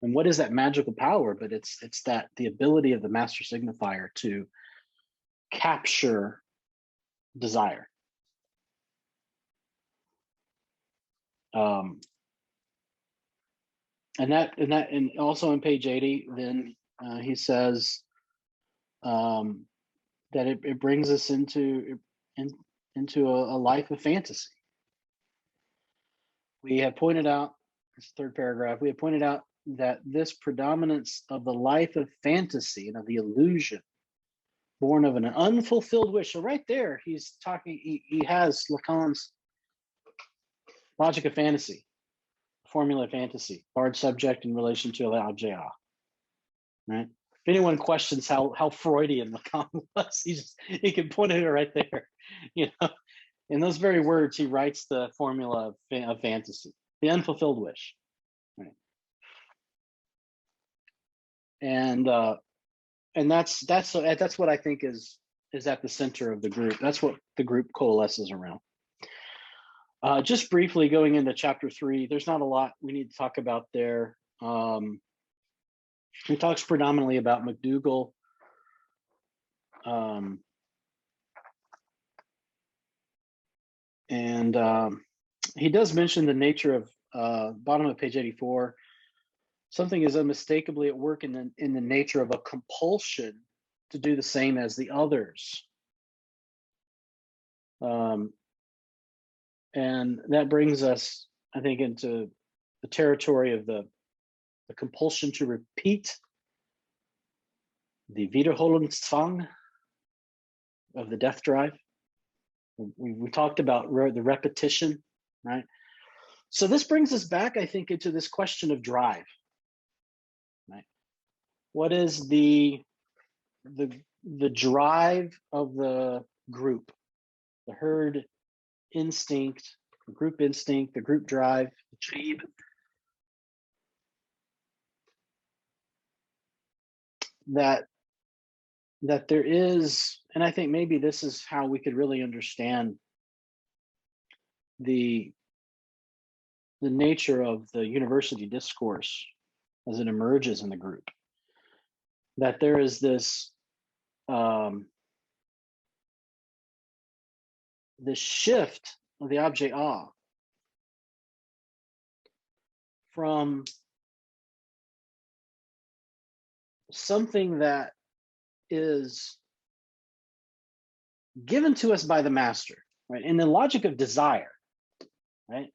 And what is that magical power? But it's that the ability of the master signifier to capture desire. And also on page 80, then he says that it brings us into a life of fantasy. We have pointed out, this third paragraph, we have pointed out that this predominance of the life of fantasy and of the illusion born of an unfulfilled wish. So right there, he's talking, he has Lacan's logic of fantasy, formula of fantasy, large subject in relation to l'objet, right? If anyone questions how Freudian Lacan was, he can point it right there. In those very words, he writes the formula of fantasy, the unfulfilled wish, right? And that's what I think is at the center of the group. That's what the group coalesces around. Just briefly going into chapter 3, there's not a lot we need to talk about there. He talks predominantly about McDougall. He does mention the nature of, bottom of page 84, something is unmistakably at work in the nature of a compulsion to do the same as the others. And that brings us, I think, into the territory of the compulsion to repeat, the Wiederholungszwang of the death drive. We talked about the repetition, right? So this brings us back, I think, into this question of drive, right? What is the drive of the group, the herd instinct, the group instinct, the group drive, the trieb? That there is, and I think maybe this is how we could really understand the nature of the university discourse as it emerges in the group, that there is this this shift of the objet from something that is given to us by the master, right? In the logic of desire, right?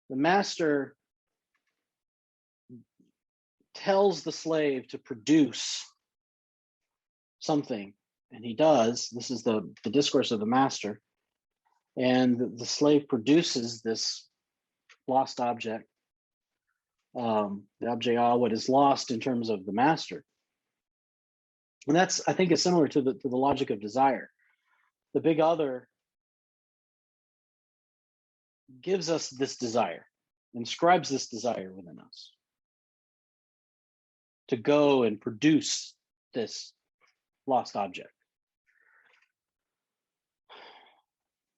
The master tells the slave to produce something, and he does. This is the discourse of the master. And the slave produces this lost object, the objet, what is lost in terms of the master. And that's, I think, is similar to the logic of desire. The big other gives us this desire, inscribes this desire within us to go and produce this lost object.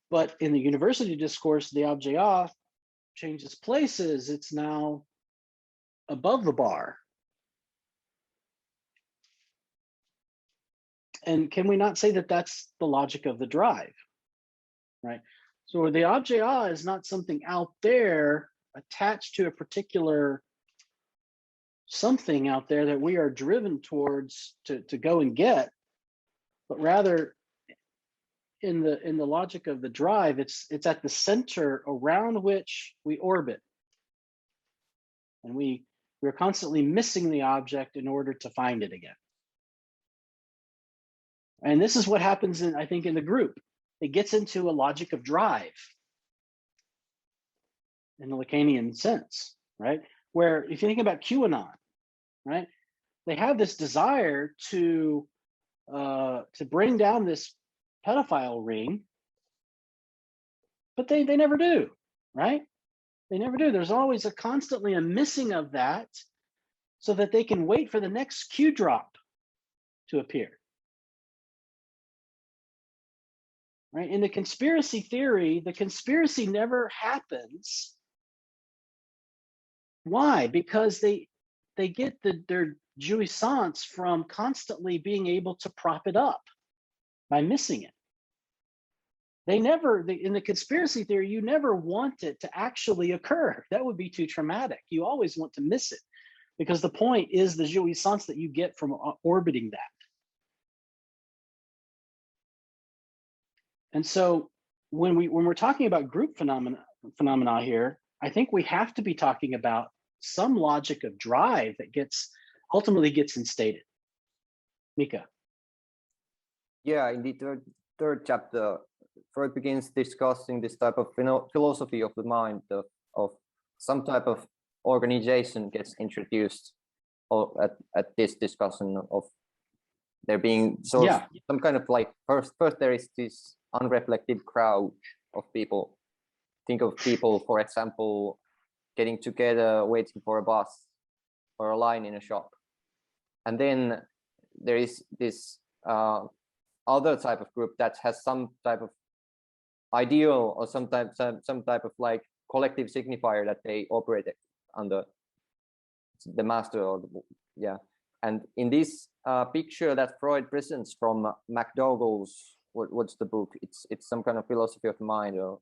But in the university discourse, the objet changes places. It's now above the bar. And can we not say that that's the logic of the drive, right? So the objet is not something out there attached to a particular something out there that we are driven towards to go and get, but rather in the logic of the drive, it's at the center around which we orbit, and we're constantly missing the object in order to find it again. And this is what happens I think in the group. It gets into a logic of drive in the Lacanian sense, right? Where if you think about QAnon, right, they have this desire to bring down this pedophile ring, but they never do, right? They never do. There's always constantly a missing of that so that they can wait for the next Q drop to appear. Right? In the conspiracy theory, the conspiracy never happens. Why? Because they get their jouissance from constantly being able to prop it up by missing it. In the conspiracy theory, you never want it to actually occur. That would be too traumatic. You always want to miss it because the point is the jouissance that you get from orbiting that. And so when we're talking about group phenomena here, I think we have to be talking about some logic of drive that ultimately gets instated. Mika. Yeah, in the third chapter, Freud begins discussing this type of philosophy of the mind, of some type of organization gets introduced at this discussion of there being some kind of like first there is this unreflected crowd of people. Think of people, for example, getting together, waiting for a bus or a line in a shop. And then there is this other type of group that has some type of ideal or some type of like collective signifier that they operate under, the master or and in this picture that Freud presents from McDougall's what's the book, it's some kind of philosophy of mind or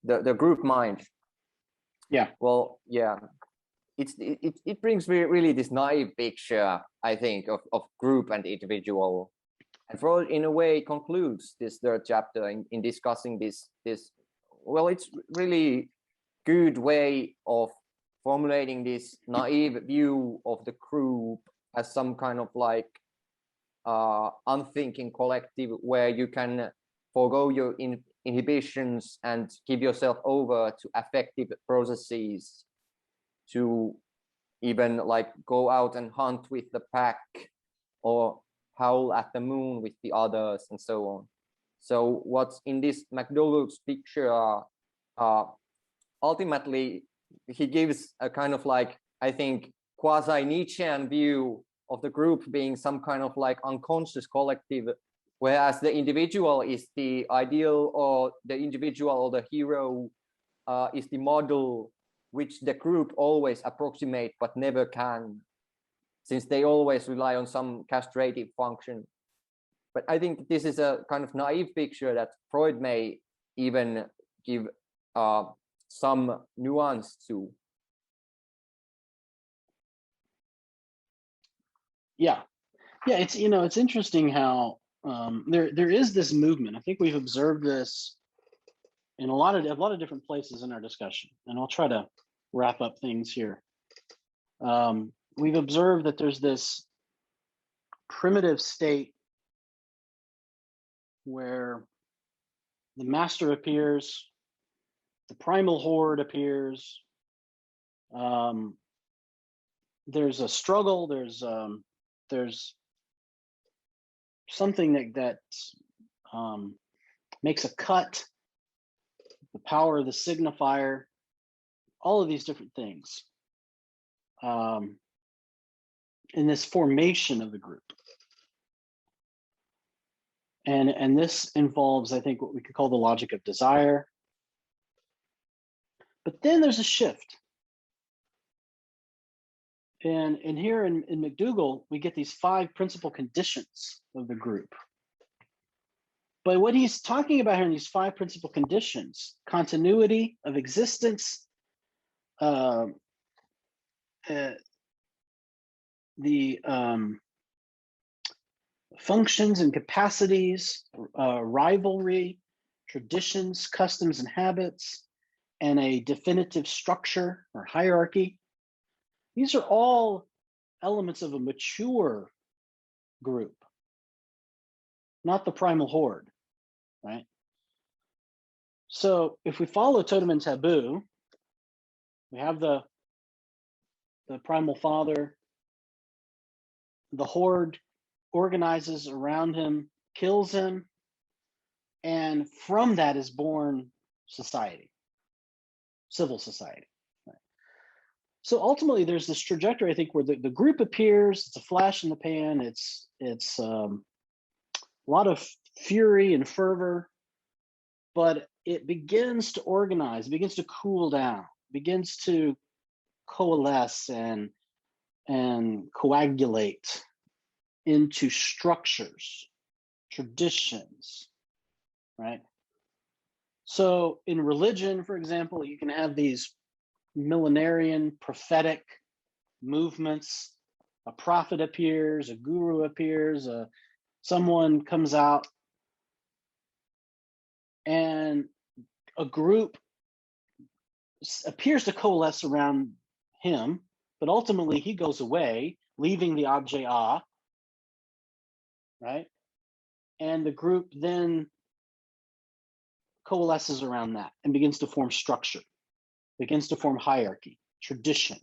the group mind. Well, it brings really this naive picture, I think, of group and individual. And Freud, in a way, concludes this third chapter in discussing this. Well, it's really good way of formulating this naive view of the group as some kind of like unthinking collective where you can forego your inhibitions and give yourself over to affective processes, to even like go out and hunt with the pack or howl at the moon with the others and so on. So what's in this McDougall's picture, ultimately he gives a kind of like, I think, quasi-Nietzschean view of the group being some kind of like unconscious collective, whereas the individual is the ideal, or the individual or the hero is the model which the group always approximate but never can, since they always rely on some castrative function. But I think this is a kind of naive picture that Freud may even give some nuance to. Yeah, it's it's interesting how there is this movement. I think we've observed this in a lot of different places in our discussion, and I'll try to wrap up things here. We've observed that there's this primitive state where the master appears, the primal horde appears. There's a struggle. There's something that makes a cut. The power of the signifier. All of these different things in this formation of the group. And this involves, I think, what we could call the logic of desire. But then there's a shift. And here in McDougall, we get these 5 principal conditions of the group. But what he's talking about here in these 5 principal conditions, continuity of existence, the functions and capacities, rivalry, traditions, customs, and habits, and a definitive structure or hierarchy. These are all elements of a mature group, not the primal horde, right? So if we follow totem and taboo, we have the primal father, the horde organizes around him, kills him, and from that is born society, civil society. Right? So ultimately, there's this trajectory, I think, where the group appears. It's a flash in the pan. It's a lot of fury and fervor, but it begins to organize, it begins to cool down, begins to coalesce and coagulate into structures, traditions, right? So in religion, for example, you can have these millenarian prophetic movements. A prophet appears, a guru appears, someone comes out, and a group appears to coalesce around him, but ultimately he goes away, leaving the objet A, right? And the group then coalesces around that and begins to form structure, begins to form hierarchy, tradition.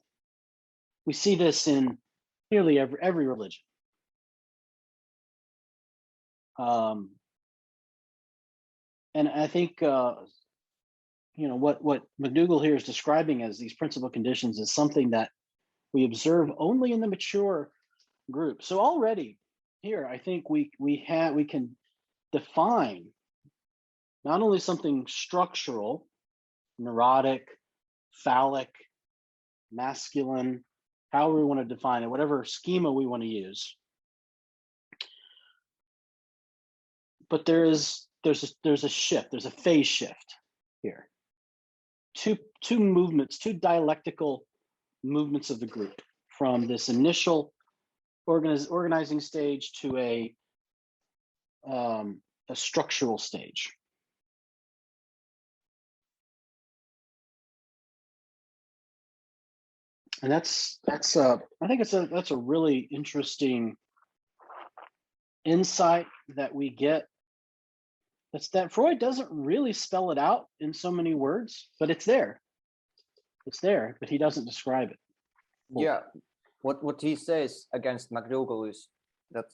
We see this in nearly every religion. And I think what McDougall here is describing as these principal conditions is something that we observe only in the mature group. So already here, I think we can define not only something structural, neurotic, phallic, masculine, however we want to define it, whatever schema we want to use. But there's a shift, there's a phase shift here. Two movements, two dialectical movements of the group from this initial organizing stage to a structural stage. And I think that's a really interesting insight that we get. That's that Freud doesn't really spell it out in so many words, but it's there. It's there, but he doesn't describe it. Yeah, what he says against McDougall is that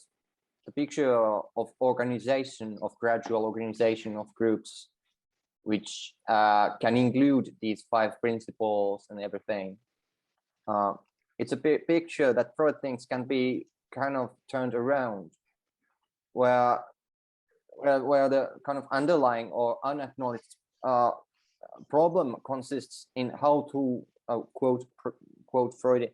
the picture of organization, of gradual organization of groups, which can include these 5 principles and everything. It's a picture that Freud thinks can be kind of turned around, where the kind of underlying or unacknowledged problem consists in how to quote Freud,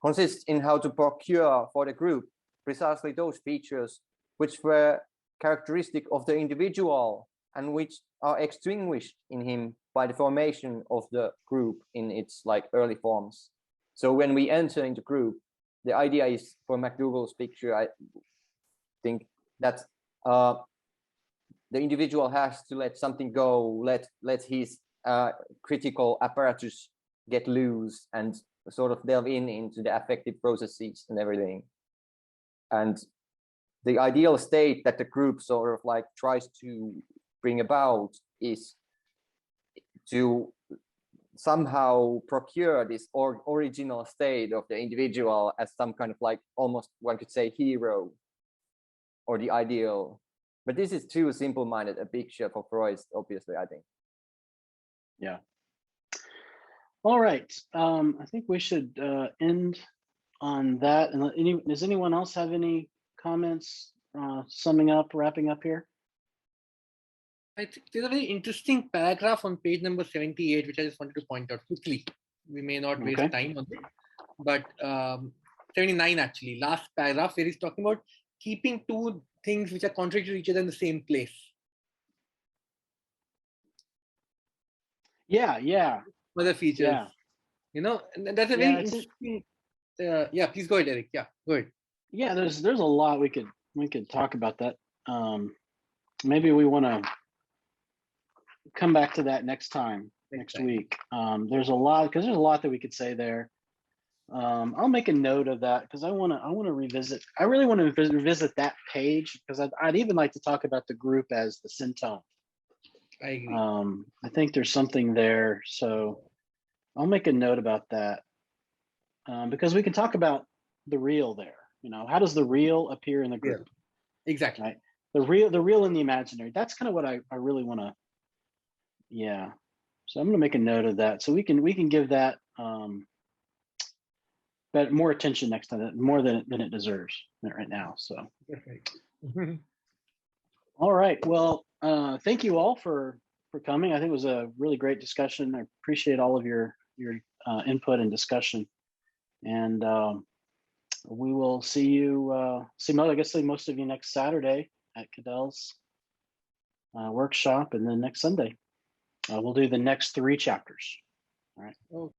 consists in how to procure for the group precisely those features which were characteristic of the individual and which are extinguished in him by the formation of the group in its early forms. So when we enter into group, the idea is, for McDougall's picture, I think that the individual has to let something go, let his critical apparatus get loose and sort of delve into the affective processes and everything. And the ideal state that the group sort of like tries to bring about is to somehow procure this original state of the individual as some kind of like almost one could say hero or the ideal. But this is too simple-minded a picture for Freud, obviously, I think. Yeah. All right. I think we should end on that. And does anyone else have any comments, summing up, wrapping up here? I think there's a very interesting paragraph on page number 78, which I just wanted to point out quickly. We may not waste time on it, but 79 actually, last paragraph, where he's talking about keeping two things which are contrary to each other in the same place. Yeah. Other features, Yeah. you know, and that's a very interesting. Yeah, please go ahead, Eric. Yeah, go ahead. Yeah, there's a lot we could talk about that. Maybe we want to come back to that next week. There's a lot that we could say there. I'll make a note of that because I want to revisit. I really want to revisit that page because I'd even like to talk about the group as the symptom. I agree. I think there's something there, so I'll make a note about that because we can talk about the real there. You know, how does the real appear in the group? Yeah, exactly. Right. The real and the imaginary. That's kind of what I really want to. Yeah. So I'm going to make a note of that so we can give that but more attention next time, more than it deserves right now. So. Right. All right. Well, thank you all for coming. I think it was a really great discussion. I appreciate all of your input and discussion. And we will see you, I guess most of you next Saturday at Cadell's workshop, and then next Sunday. We'll do the next 3 chapters. All right. Oh.